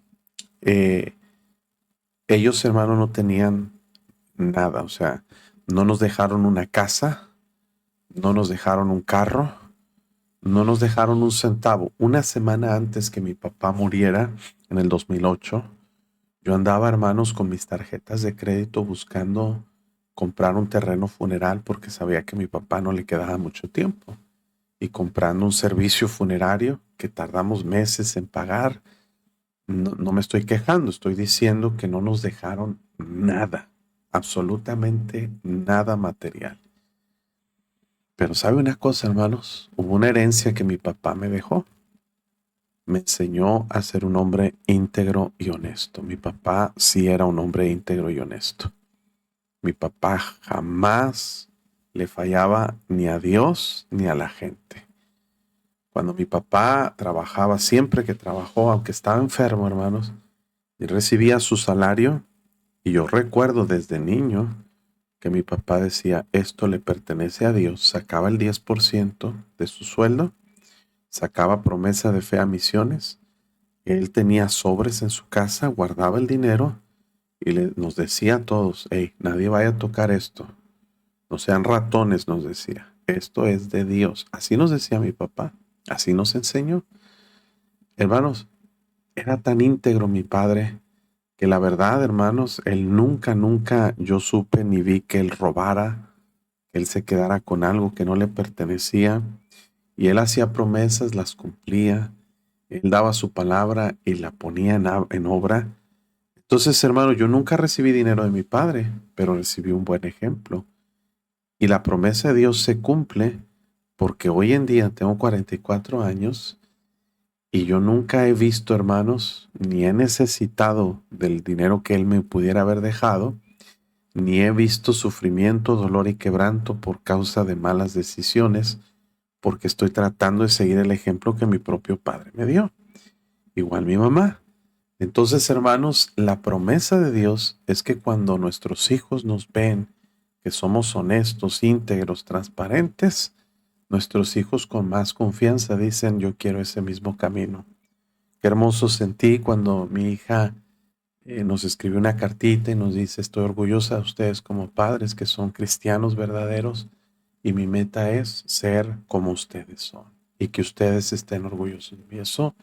ellos, hermano, no tenían nada. O sea, no nos dejaron una casa, no nos dejaron un carro, no nos dejaron un centavo. Una semana antes que mi papá muriera, en el 2008, yo andaba, hermanos, con mis tarjetas de crédito buscando comprar un terreno funeral porque sabía que a mi papá no le quedaba mucho tiempo. Y comprando un servicio funerario que tardamos meses en pagar. No me estoy quejando, estoy diciendo que no nos dejaron nada, absolutamente nada material. Pero ¿sabe una cosa, hermanos? Hubo una herencia que mi papá me dejó. Me enseñó a ser un hombre íntegro y honesto. Mi papá sí era un hombre íntegro y honesto. Mi papá jamás le fallaba ni a Dios ni a la gente. Cuando mi papá trabajaba, siempre que trabajó, aunque estaba enfermo, hermanos, y recibía su salario, y yo recuerdo desde niño que mi papá decía, esto le pertenece a Dios, sacaba el 10% de su sueldo, sacaba promesa de fe a misiones, él tenía sobres en su casa, guardaba el dinero y nos decía a todos, hey, nadie vaya a tocar esto, no sean ratones, nos decía, esto es de Dios. Así nos decía mi papá, así nos enseñó. Hermanos, era tan íntegro mi padre que la verdad, hermanos, él nunca yo supe ni vi que él robara, que él se quedara con algo que no le pertenecía. Y él hacía promesas, las cumplía. Él daba su palabra y la ponía en obra. Entonces, hermano, yo nunca recibí dinero de mi padre, pero recibí un buen ejemplo. Y la promesa de Dios se cumple porque hoy en día tengo 44 años y yo nunca he visto, hermanos, ni he necesitado del dinero que Él me pudiera haber dejado, ni he visto sufrimiento, dolor y quebranto por causa de malas decisiones, porque estoy tratando de seguir el ejemplo que mi propio padre me dio. Igual mi mamá. Entonces, hermanos, la promesa de Dios es que cuando nuestros hijos nos ven que somos honestos, íntegros, transparentes, nuestros hijos con más confianza dicen, yo quiero ese mismo camino. Qué hermoso sentí cuando mi hija nos escribió una cartita y nos dice, estoy orgullosa de ustedes como padres que son cristianos verdaderos y mi meta es ser como ustedes son y que ustedes estén orgullosos de mí. Eso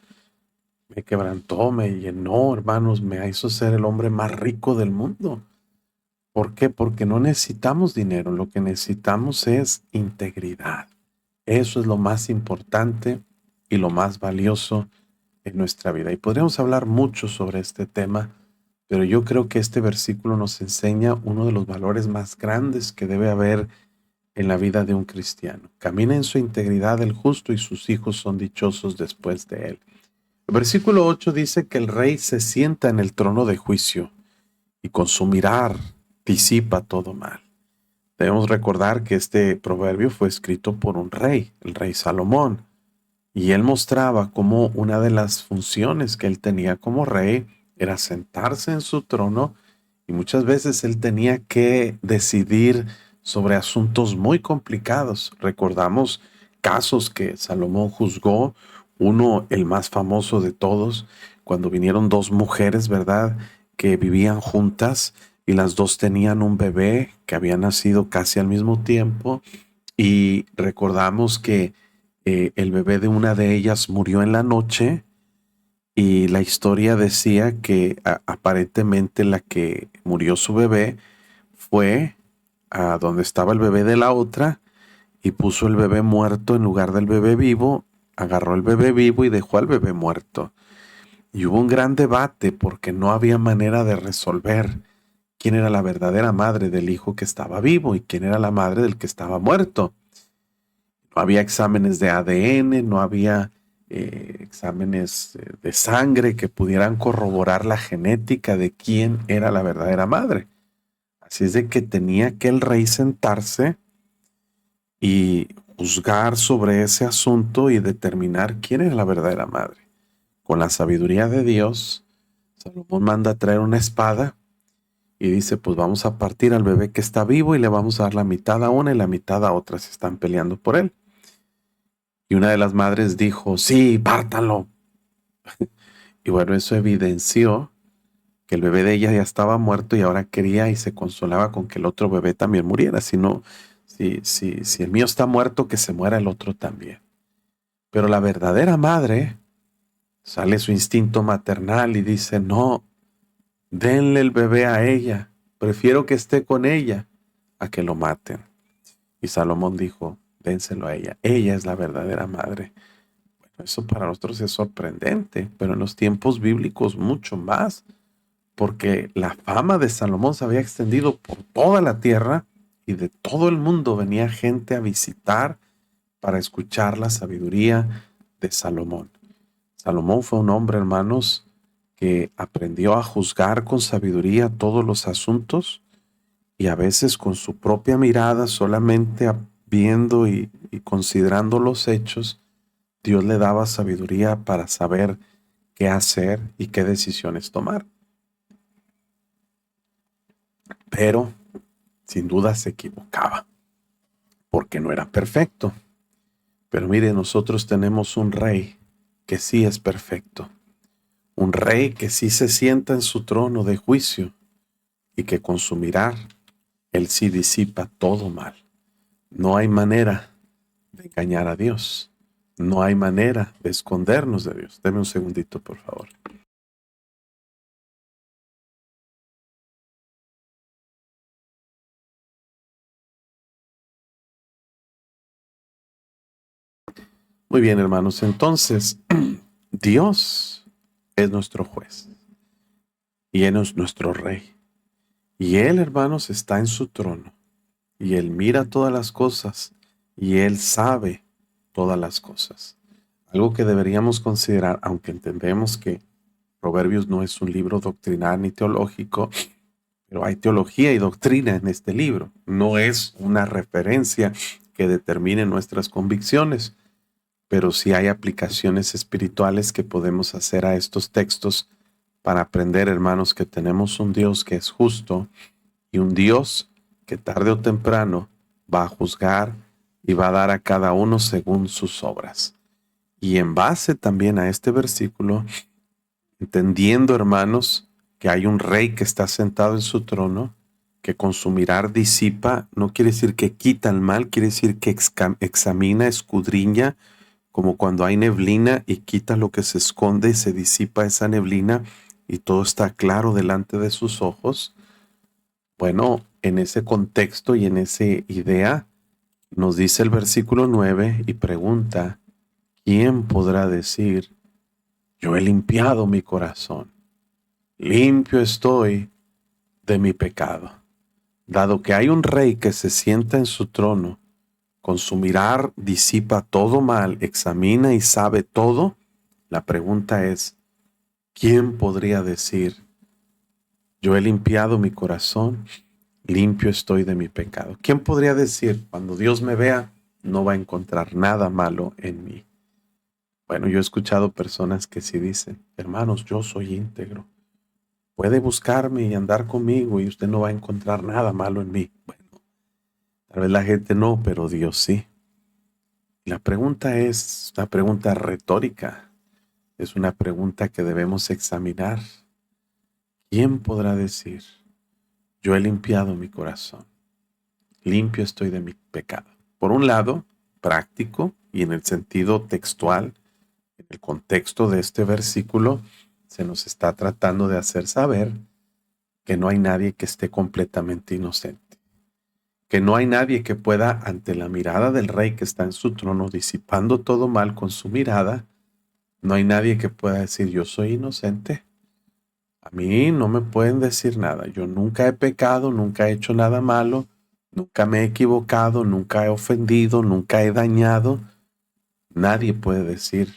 me quebrantó, me llenó, hermanos, me hizo ser el hombre más rico del mundo. ¿Por qué? Porque no necesitamos dinero, lo que necesitamos es integridad. Eso es lo más importante y lo más valioso en nuestra vida. Y podríamos hablar mucho sobre este tema, pero yo creo que este versículo nos enseña uno de los valores más grandes que debe haber en la vida de un cristiano. Camina en su integridad el justo y sus hijos son dichosos después de él. El versículo 8 dice que el rey se sienta en el trono de juicio y con su mirar disipa todo mal. Debemos recordar que este proverbio fue escrito por un rey, el rey Salomón, y él mostraba cómo una de las funciones que él tenía como rey era sentarse en su trono y muchas veces él tenía que decidir sobre asuntos muy complicados. Recordamos casos que Salomón juzgó, uno, el más famoso de todos, cuando vinieron dos mujeres, ¿verdad?, que vivían juntas y las dos tenían un bebé que había nacido casi al mismo tiempo y recordamos que el bebé de una de ellas murió en la noche y la historia decía que aparentemente la que murió su bebé fue a donde estaba el bebé de la otra y puso el bebé muerto en lugar del bebé vivo, agarró el bebé vivo y dejó al bebé muerto. Y hubo un gran debate porque no había manera de resolver quién era la verdadera madre del hijo que estaba vivo y quién era la madre del que estaba muerto. No había exámenes de ADN, no había exámenes de sangre que pudieran corroborar la genética de quién era la verdadera madre. Así es de que tenía que el rey sentarse y juzgar sobre ese asunto y determinar quién era la verdadera madre. Con la sabiduría de Dios, Salomón manda a traer una espada y dice, pues vamos a partir al bebé que está vivo y le vamos a dar la mitad a una y la mitad a otra, se están peleando por él. Y una de las madres dijo, sí, pártanlo. Y bueno, eso evidenció que el bebé de ella ya estaba muerto y ahora quería y se consolaba con que el otro bebé también muriera. Si no, si el mío está muerto, que se muera el otro también. Pero la verdadera madre sale su instinto maternal y dice, no, denle el bebé a ella. Prefiero que esté con ella a que lo maten. Y Salomón dijo, dénselo a ella. Ella es la verdadera madre. Eso para nosotros es sorprendente, pero en los tiempos bíblicos mucho más, porque la fama de Salomón se había extendido por toda la tierra y de todo el mundo venía gente a visitar para escuchar la sabiduría de Salomón. Salomón fue un hombre, hermanos, que aprendió a juzgar con sabiduría todos los asuntos y a veces con su propia mirada, solamente viendo y considerando los hechos, Dios le daba sabiduría para saber qué hacer y qué decisiones tomar. Pero sin duda se equivocaba, porque no era perfecto. Pero mire, nosotros tenemos un rey que sí es perfecto, un rey que sí se sienta en su trono de juicio y que con su mirar, él sí disipa todo mal. No hay manera de engañar a Dios. No hay manera de escondernos de Dios. Deme un segundito, por favor. Muy bien, hermanos. Entonces, Dios es nuestro juez y Él es nuestro rey. Y Él, hermanos, está en su trono y Él mira todas las cosas y Él sabe todas las cosas. Algo que deberíamos considerar, aunque entendemos que Proverbios no es un libro doctrinal ni teológico, pero hay teología y doctrina en este libro. No es una referencia que determine nuestras convicciones, pero sí hay aplicaciones espirituales que podemos hacer a estos textos para aprender, hermanos, que tenemos un Dios que es justo y un Dios que tarde o temprano va a juzgar y va a dar a cada uno según sus obras. Y en base también a este versículo, entendiendo, hermanos, que hay un rey que está sentado en su trono, que con su mirar disipa, no quiere decir que quita el mal, quiere decir que examina, escudriña, como cuando hay neblina y quita lo que se esconde y se disipa esa neblina y todo está claro delante de sus ojos. Bueno, en ese contexto y en esa idea, nos dice el versículo 9 y pregunta, ¿quién podrá decir, yo he limpiado mi corazón, limpio estoy de mi pecado? Dado que hay un rey que se sienta en su trono con su mirar disipa todo mal, examina y sabe todo, la pregunta es, ¿quién podría decir, yo he limpiado mi corazón, limpio estoy de mi pecado? ¿Quién podría decir, cuando Dios me vea, no va a encontrar nada malo en mí? Bueno, yo he escuchado personas que sí dicen, hermanos, yo soy íntegro. Puede buscarme y andar conmigo y usted no va a encontrar nada malo en mí. Bueno, tal vez la gente no, pero Dios sí. Y la pregunta es una pregunta retórica. Es una pregunta que debemos examinar. ¿Quién podrá decir, yo he limpiado mi corazón, limpio estoy de mi pecado? Por un lado, práctico y en el sentido textual, en el contexto de este versículo, se nos está tratando de hacer saber que no hay nadie que esté completamente inocente, que no hay nadie que pueda, ante la mirada del Rey que está en su trono, disipando todo mal con su mirada, no hay nadie que pueda decir, yo soy inocente. A mí no me pueden decir nada. Yo nunca he pecado, nunca he hecho nada malo, nunca me he equivocado, nunca he ofendido, nunca he dañado. Nadie puede decir,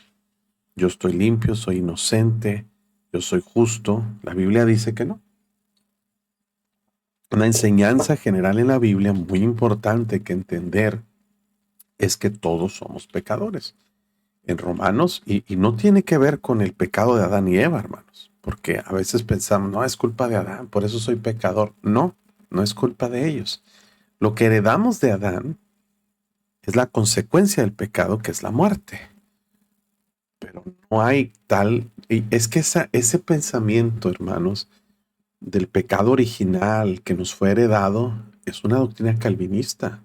yo estoy limpio, soy inocente, yo soy justo. La Biblia dice que no. Una enseñanza general en la Biblia muy importante que entender es que todos somos pecadores. En Romanos, y no tiene que ver con el pecado de Adán y Eva, hermanos, porque a veces pensamos, no, es culpa de Adán, por eso soy pecador. No, no es culpa de ellos. Lo que heredamos de Adán es la consecuencia del pecado, que es la muerte. Pero no hay tal, y es que ese pensamiento, hermanos, del pecado original que nos fue heredado, es una doctrina calvinista,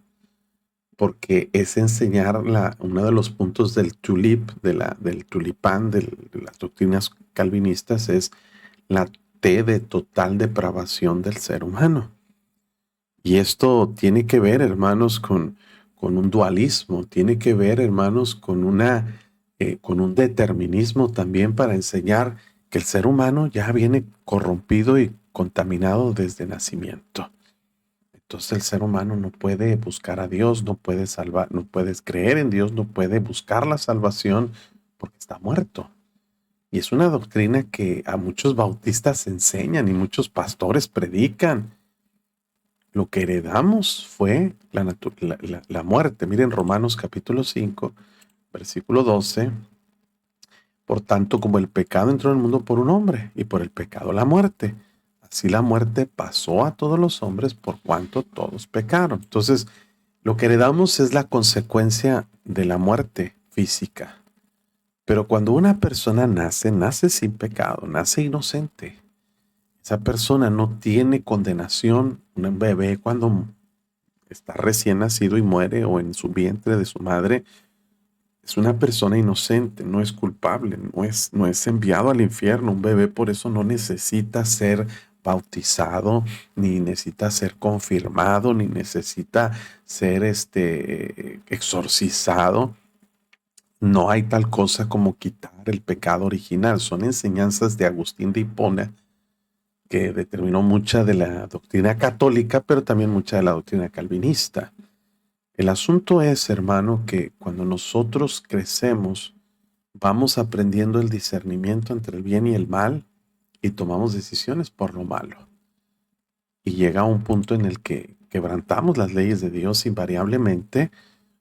porque es enseñar uno de los puntos del tulip, del tulipán de las doctrinas calvinistas, es la T de total depravación del ser humano. Y esto tiene que ver, hermanos, con un dualismo, tiene que ver, hermanos, con un determinismo también para enseñar que el ser humano ya viene corrompido y contaminado desde nacimiento. Entonces el ser humano no puede buscar a Dios, no puede salvar, no puede creer en Dios, no puede buscar la salvación porque está muerto. Y es una doctrina que a muchos bautistas enseñan y muchos pastores predican. Lo que heredamos fue la muerte. Miren Romanos capítulo 5, versículo 12. Por tanto, como el pecado entró en el mundo por un hombre, y por el pecado la muerte, así la muerte pasó a todos los hombres por cuanto todos pecaron. Entonces, lo que heredamos es la consecuencia de la muerte física. Pero cuando una persona nace, nace sin pecado, nace inocente. Esa persona no tiene condenación. Un bebé cuando está recién nacido y muere o en su vientre de su madre, es una persona inocente, no es culpable, no es enviado al infierno. Un bebé por eso no necesita ser bautizado, ni necesita ser confirmado, ni necesita ser exorcizado. No hay tal cosa como quitar el pecado original. Son enseñanzas de Agustín de Hipona, que determinó mucha de la doctrina católica, pero también mucha de la doctrina calvinista. El asunto es, hermano, que cuando nosotros crecemos, vamos aprendiendo el discernimiento entre el bien y el mal y tomamos decisiones por lo malo. Y llega un punto en el que quebrantamos las leyes de Dios invariablemente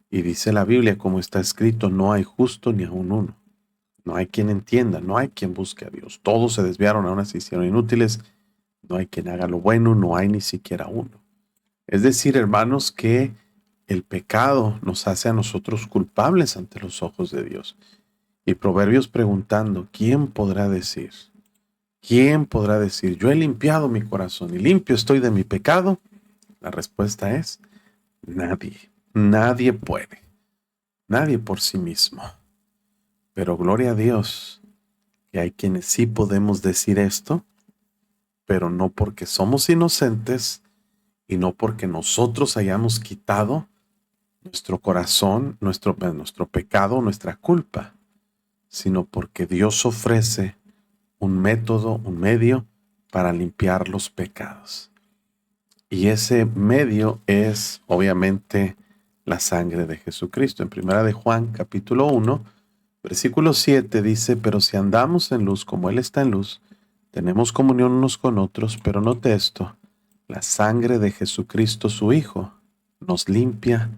y dice la Biblia, como está escrito, no hay justo ni aun uno. No hay quien entienda, no hay quien busque a Dios. Todos se desviaron, aún se hicieron inútiles. No hay quien haga lo bueno, no hay ni siquiera uno. Es decir, hermanos, que el pecado nos hace a nosotros culpables ante los ojos de Dios. Y Proverbios preguntando, ¿quién podrá decir? ¿Quién podrá decir, yo he limpiado mi corazón y limpio estoy de mi pecado? La respuesta es, nadie. Nadie puede. Nadie por sí mismo. Pero gloria a Dios que hay quienes sí podemos decir esto, pero no porque somos inocentes y no porque nosotros hayamos quitado nuestro corazón, nuestro pecado, nuestra culpa, sino porque Dios ofrece un método, un medio para limpiar los pecados. Y ese medio es, obviamente, la sangre de Jesucristo. En primera de Juan, capítulo 1, versículo 7 dice, pero si andamos en luz como Él está en luz, tenemos comunión unos con otros, pero note esto, la sangre de Jesucristo, su Hijo, nos limpia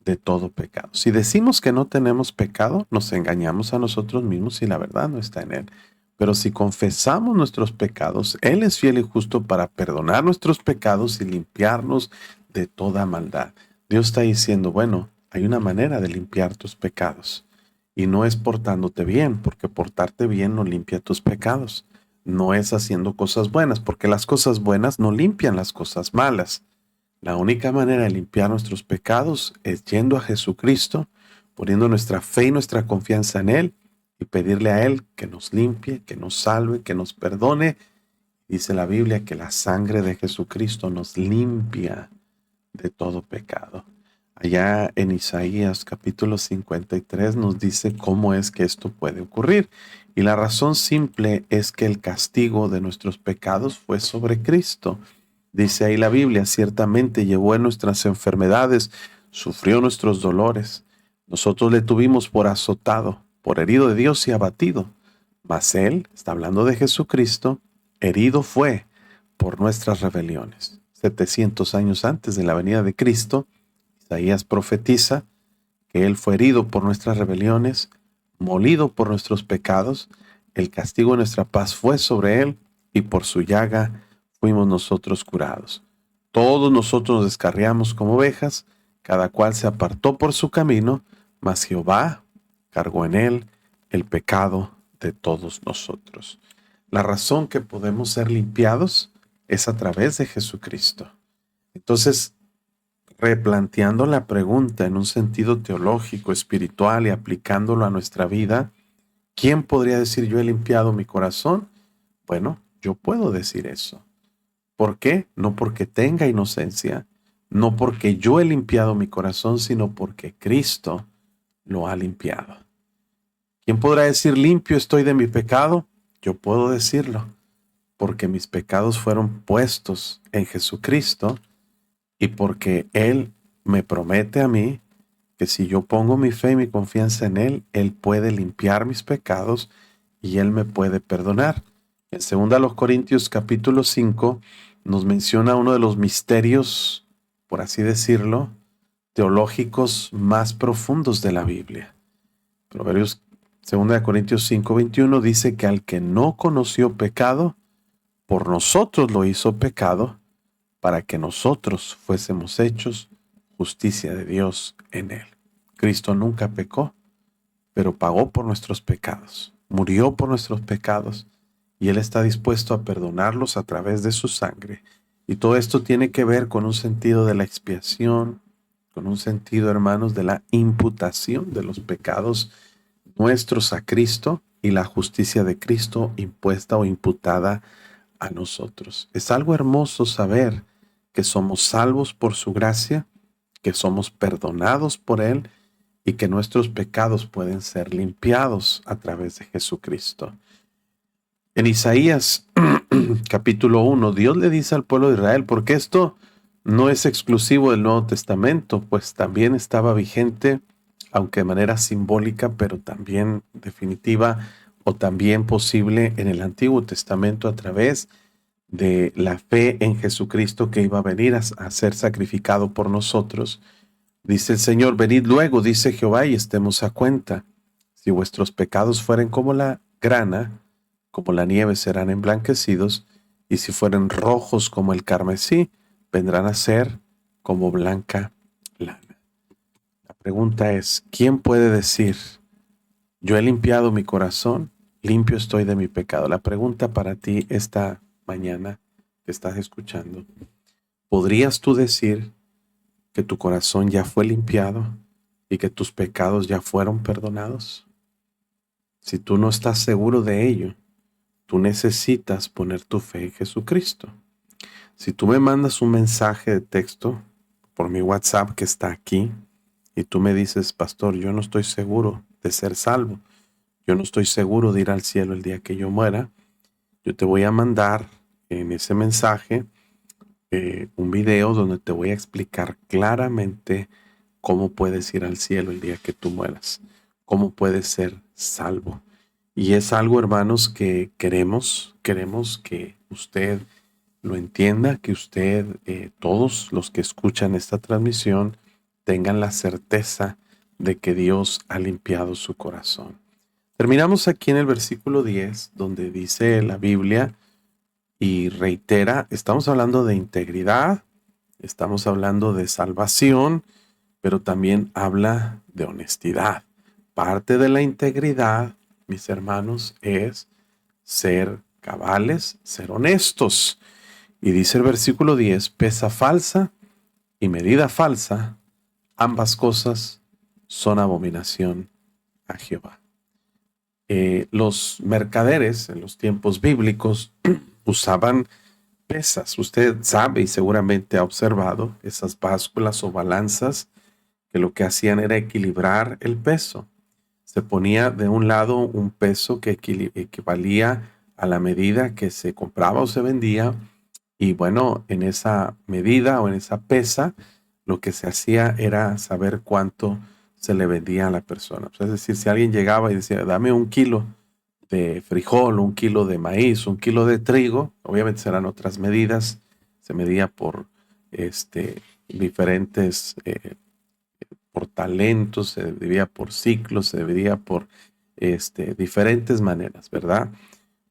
de todo pecado. Si decimos que no tenemos pecado, nos engañamos a nosotros mismos y la verdad no está en Él. Pero si confesamos nuestros pecados, Él es fiel y justo para perdonar nuestros pecados y limpiarnos de toda maldad. Dios está diciendo, bueno, hay una manera de limpiar tus pecados. Y no es portándote bien, porque portarte bien no limpia tus pecados. No es haciendo cosas buenas, porque las cosas buenas no limpian las cosas malas. La única manera de limpiar nuestros pecados es yendo a Jesucristo, poniendo nuestra fe y nuestra confianza en Él y pedirle a Él que nos limpie, que nos salve, que nos perdone. Dice la Biblia que la sangre de Jesucristo nos limpia de todo pecado. Allá en Isaías capítulo 53 nos dice cómo es que esto puede ocurrir. Y la razón simple es que el castigo de nuestros pecados fue sobre Cristo. Dice ahí la Biblia, ciertamente llevó en nuestras enfermedades, sufrió nuestros dolores. Nosotros le tuvimos por azotado, por herido de Dios y abatido. Mas Él, está hablando de Jesucristo, herido fue por nuestras rebeliones. 700 años antes de la venida de Cristo, Isaías profetiza que Él fue herido por nuestras rebeliones, molido por nuestros pecados, el castigo de nuestra paz fue sobre Él y por su llaga fuimos nosotros curados. Todos nosotros nos descarriamos como ovejas, cada cual se apartó por su camino, mas Jehová cargó en Él el pecado de todos nosotros. La razón que podemos ser limpiados es a través de Jesucristo. Entonces, replanteando la pregunta en un sentido teológico, espiritual y aplicándolo a nuestra vida, ¿quién podría decir yo he limpiado mi corazón? Bueno, yo puedo decir eso. ¿Por qué? No porque tenga inocencia, no porque yo he limpiado mi corazón, sino porque Cristo lo ha limpiado. ¿Quién podrá decir limpio estoy de mi pecado? Yo puedo decirlo, porque mis pecados fueron puestos en Jesucristo y porque Él me promete a mí que si yo pongo mi fe y mi confianza en Él, Él puede limpiar mis pecados y Él me puede perdonar. En 2 Corintios capítulo 5 nos menciona uno de los misterios, por así decirlo, teológicos más profundos de la Biblia. Proverbios 2 Corintios 5:21 dice que al que no conoció pecado, por nosotros lo hizo pecado, para que nosotros fuésemos hechos justicia de Dios en él. Cristo nunca pecó, pero pagó por nuestros pecados, murió por nuestros pecados, y Él está dispuesto a perdonarlos a través de su sangre. Y todo esto tiene que ver con un sentido de la expiación, con un sentido, hermanos, de la imputación de los pecados nuestros a Cristo y la justicia de Cristo impuesta o imputada a nosotros. Es algo hermoso saber que somos salvos por su gracia, que somos perdonados por Él y que nuestros pecados pueden ser limpiados a través de Jesucristo. En Isaías capítulo 1, Dios le dice al pueblo de Israel, porque esto no es exclusivo del Nuevo Testamento, pues también estaba vigente, aunque de manera simbólica, pero también definitiva o también posible en el Antiguo Testamento a través de la fe en Jesucristo que iba a venir a ser sacrificado por nosotros. Dice el Señor, venid luego, dice Jehová, y estemos a cuenta. Si vuestros pecados fueren como la grana, como la nieve serán emblanquecidos, y si fueren rojos como el carmesí, vendrán a ser como blanca lana. La pregunta es, ¿quién puede decir, yo he limpiado mi corazón, limpio estoy de mi pecado? La pregunta para ti esta mañana que estás escuchando, ¿podrías tú decir que tu corazón ya fue limpiado y que tus pecados ya fueron perdonados? Si tú no estás seguro de ello, tú necesitas poner tu fe en Jesucristo. Si tú me mandas un mensaje de texto por mi WhatsApp que está aquí y tú me dices, pastor, yo no estoy seguro de ser salvo, yo no estoy seguro de ir al cielo el día que yo muera, yo te voy a mandar en ese mensaje un video donde te voy a explicar claramente cómo puedes ir al cielo el día que tú mueras, cómo puedes ser salvo. Y es algo, hermanos, que queremos que usted lo entienda, que usted, todos los que escuchan esta transmisión, tengan la certeza de que Dios ha limpiado su corazón. Terminamos aquí en el versículo 10, donde dice la Biblia y reitera, estamos hablando de integridad, estamos hablando de salvación, pero también habla de honestidad. Parte de la integridad, mis hermanos, es ser cabales, ser honestos. Y dice el versículo 10, pesa falsa y medida falsa, ambas cosas son abominación a Jehová. Los mercaderes en los tiempos bíblicos usaban pesas. Usted sabe y seguramente ha observado esas básculas o balanzas que lo que hacían era equilibrar el peso. Se ponía de un lado un peso que equivalía a la medida que se compraba o se vendía, y bueno, en esa medida o en esa pesa, lo que se hacía era saber cuánto se le vendía a la persona. Es decir, si alguien llegaba y decía, dame 1 kilo de frijol, 1 kilo de maíz, 1 kilo de trigo, obviamente serán otras medidas, se medía por diferentes, por talentos, se dividía por ciclos, se dividía por diferentes maneras, ¿verdad?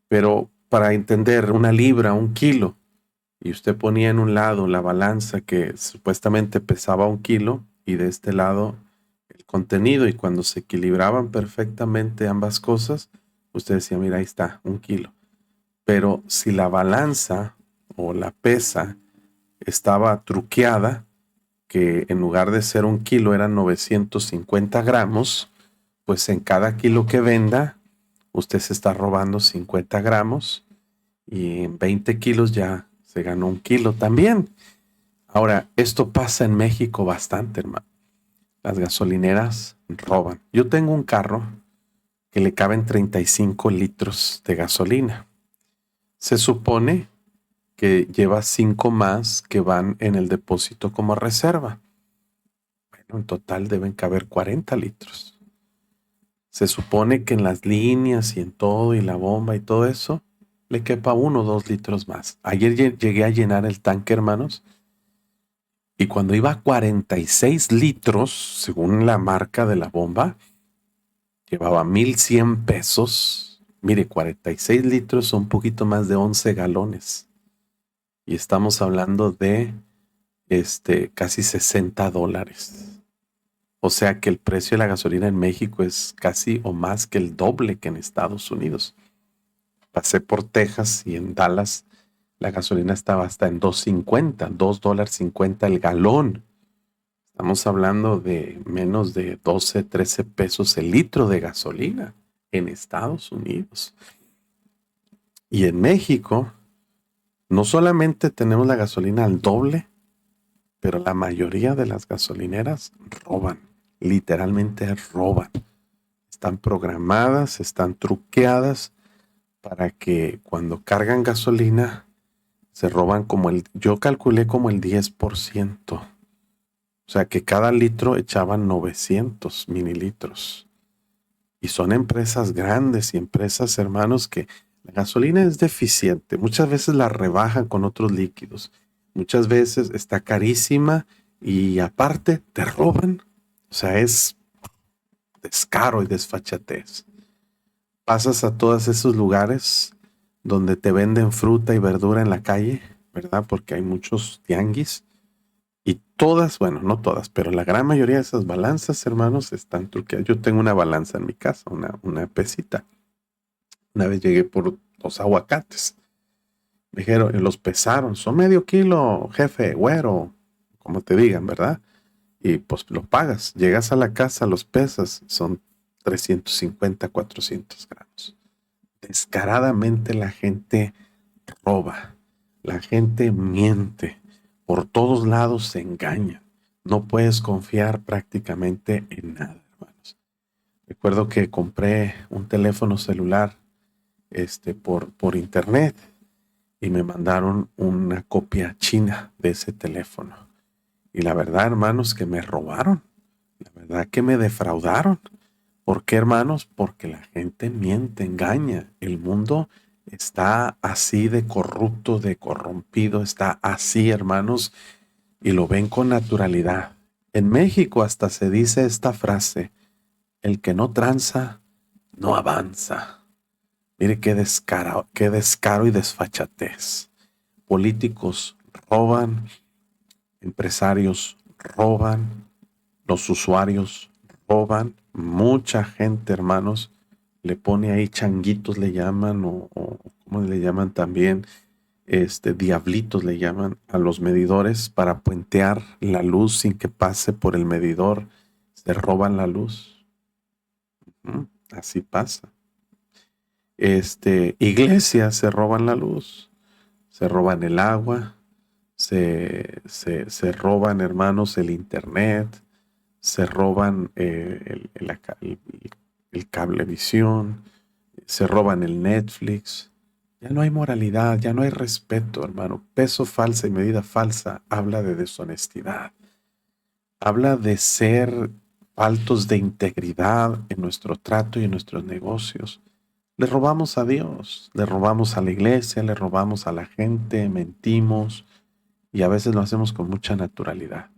Pero para entender 1 libra, 1 kilo, y usted ponía en un lado la balanza que supuestamente pesaba 1 kilo y de este lado el contenido, y cuando se equilibraban perfectamente ambas cosas, usted decía, mira, ahí está, 1 kilo. Pero si la balanza o la pesa estaba truqueada, que en lugar de ser 1 kilo eran 950 gramos, pues en cada kilo que venda, usted se está robando 50 gramos y en 20 kilos ya se ganó 1 kilo también. Ahora, esto pasa en México bastante, hermano. Las gasolineras roban. Yo tengo un carro que le caben 35 litros de gasolina. Se supone que lleva 5 más que van en el depósito como reserva. Bueno, en total deben caber 40 litros. Se supone que en las líneas y en todo y la bomba y todo eso, le quepa 1 o 2 litros más. Ayer llegué a llenar el tanque, hermanos, y cuando iba a 46 litros, según la marca de la bomba, llevaba 1,100 pesos. Mire, 46 litros son un poquito más de 11 galones. Y estamos hablando de casi $60. O sea que el precio de la gasolina en México es casi o más que el doble que en Estados Unidos. Pasé por Texas y en Dallas la gasolina estaba hasta en $2.50 el galón. Estamos hablando de menos de 12, 13 pesos el litro de gasolina en Estados Unidos. Y en México, no solamente tenemos la gasolina al doble, pero la mayoría de las gasolineras roban, literalmente roban. Están programadas, están truqueadas para que cuando cargan gasolina se roban yo calculé como el 10%. O sea que cada litro echaban 900 mililitros. Y son empresas grandes y empresas, hermanos, que la gasolina es deficiente. Muchas veces la rebajan con otros líquidos. Muchas veces está carísima y aparte te roban. O sea, es descaro y desfachatez. Pasas a todos esos lugares donde te venden fruta y verdura en la calle, ¿verdad? Porque hay muchos tianguis. Y todas, bueno, no todas, pero la gran mayoría de esas balanzas, hermanos, están truqueadas. Yo tengo una balanza en mi casa, una pesita. Una vez llegué por 2 aguacates. Me dijeron, los pesaron, son medio kilo, jefe, güero, como te digan, ¿verdad? Y pues lo pagas. Llegas a la casa, los pesas, son 350, 400 gramos. Descaradamente la gente roba, la gente miente, por todos lados se engaña. No puedes confiar prácticamente en nada, hermanos. Recuerdo que compré un teléfono celular por internet y me mandaron una copia china de ese teléfono. Y la verdad, hermanos, que me robaron. ¿verdad que me defraudaron? ¿Por qué, hermanos? Porque la gente miente, engaña. El mundo está así de corrupto, de corrompido, está así, hermanos, y lo ven con naturalidad. En México hasta se dice esta frase: el que no tranza, no avanza. Mire qué descaro y desfachatez. Políticos roban, empresarios roban, los usuarios roban. Mucha gente, hermanos, le pone ahí changuitos, le llaman, o ¿cómo le llaman también? Diablitos le llaman a los medidores para puentear la luz sin que pase por el medidor. Se roban la luz. Así pasa. Iglesias se roban la luz, se roban el agua, se roban, hermanos, el internet, se roban el cablevisión, se roban el Netflix. Ya no hay moralidad, ya no hay respeto, hermano. Peso falsa y medida falsa habla de deshonestidad. Habla de ser faltos de integridad en nuestro trato y en nuestros negocios. Le robamos a Dios, le robamos a la iglesia, le robamos a la gente, mentimos y a veces lo hacemos con mucha naturalidad.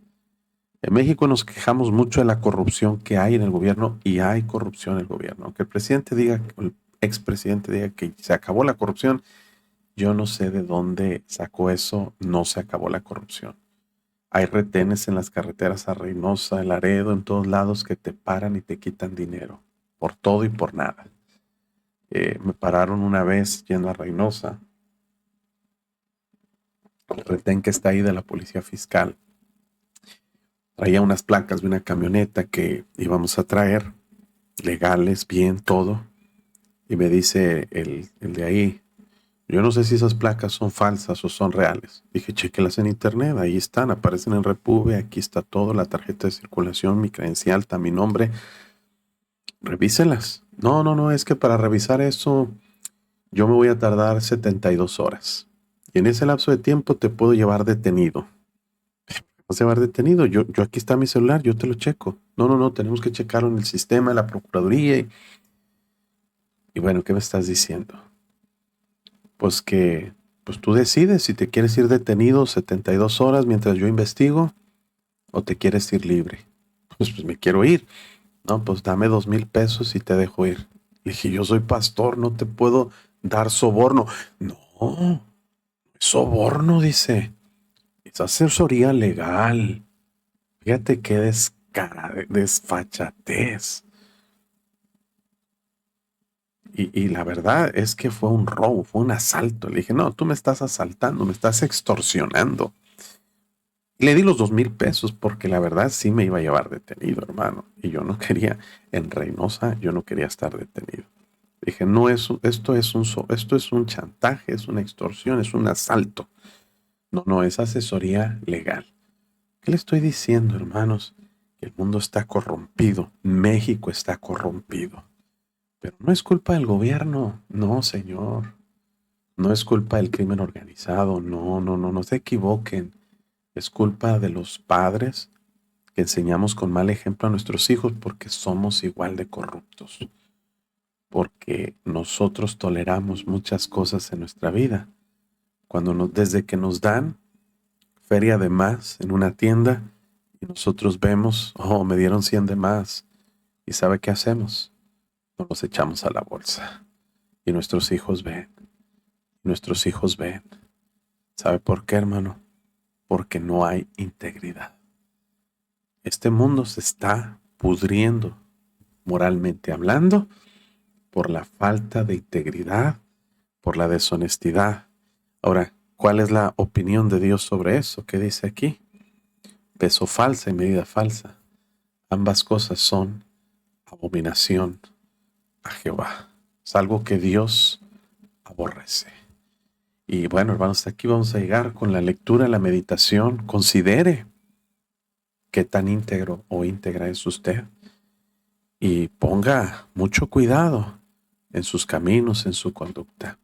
En México nos quejamos mucho de la corrupción que hay en el gobierno y hay corrupción en el gobierno. Aunque el presidente diga, el expresidente diga que se acabó la corrupción, yo no sé de dónde sacó eso, no se acabó la corrupción. Hay retenes en las carreteras a Reynosa, en Laredo, en todos lados que te paran y te quitan dinero por todo y por nada. Me pararon una vez yendo a Reynosa, el retén que está ahí de la policía fiscal. Traía unas placas de una camioneta que íbamos a traer, legales, bien, todo. Y me dice el de ahí, yo no sé si esas placas son falsas o son reales. Dije, chéquelas en internet, ahí están, aparecen en Repube, aquí está todo, la tarjeta de circulación, mi credencial, está mi nombre. Revíselas. No, es que para revisar eso yo me voy a tardar 72 horas. Y en ese lapso de tiempo te puedo llevar detenido. Vas a llevar detenido. Yo aquí está mi celular, yo te lo checo. No, tenemos que checarlo en el sistema, en la Procuraduría. Y bueno, ¿qué me estás diciendo? Pues que pues tú decides si te quieres ir detenido 72 horas mientras yo investigo o te quieres ir libre. Pues me quiero ir. No, pues dame 2,000 pesos y te dejo ir. Le dije, yo soy pastor, no te puedo dar soborno. No, soborno, dice. Es asesoría legal. Fíjate qué desfachatez. Y la verdad es que fue un robo, fue un asalto. Le dije, no, tú me estás asaltando, me estás extorsionando. Y le di los 2,000 pesos porque la verdad sí me iba a llevar detenido, hermano. Y yo no quería, en Reynosa, yo no quería estar detenido. Dije, no, esto es un chantaje, es una extorsión, es un asalto. No, es asesoría legal. ¿Qué le estoy diciendo, hermanos? Que el mundo está corrompido, México está corrompido. Pero no es culpa del gobierno, no, señor. No es culpa del crimen organizado, no se equivoquen. Es culpa de los padres que enseñamos con mal ejemplo a nuestros hijos porque somos igual de corruptos. Porque nosotros toleramos muchas cosas en nuestra vida. Desde que nos dan feria de más en una tienda y nosotros vemos, oh, me dieron 100 de más. ¿Y sabe qué hacemos? Nos los echamos a la bolsa. Y nuestros hijos ven. Nuestros hijos ven. ¿Sabe por qué, hermano? Porque no hay integridad. Este mundo se está pudriendo, moralmente hablando, por la falta de integridad, por la deshonestidad. Ahora, ¿cuál es la opinión de Dios sobre eso? ¿Qué dice aquí? Peso falsa y medida falsa. Ambas cosas son abominación a Jehová. Es algo que Dios aborrece. Y bueno, hermanos, hasta aquí vamos a llegar con la lectura, la meditación. Considere qué tan íntegro o íntegra es usted y ponga mucho cuidado en sus caminos, en su conducta.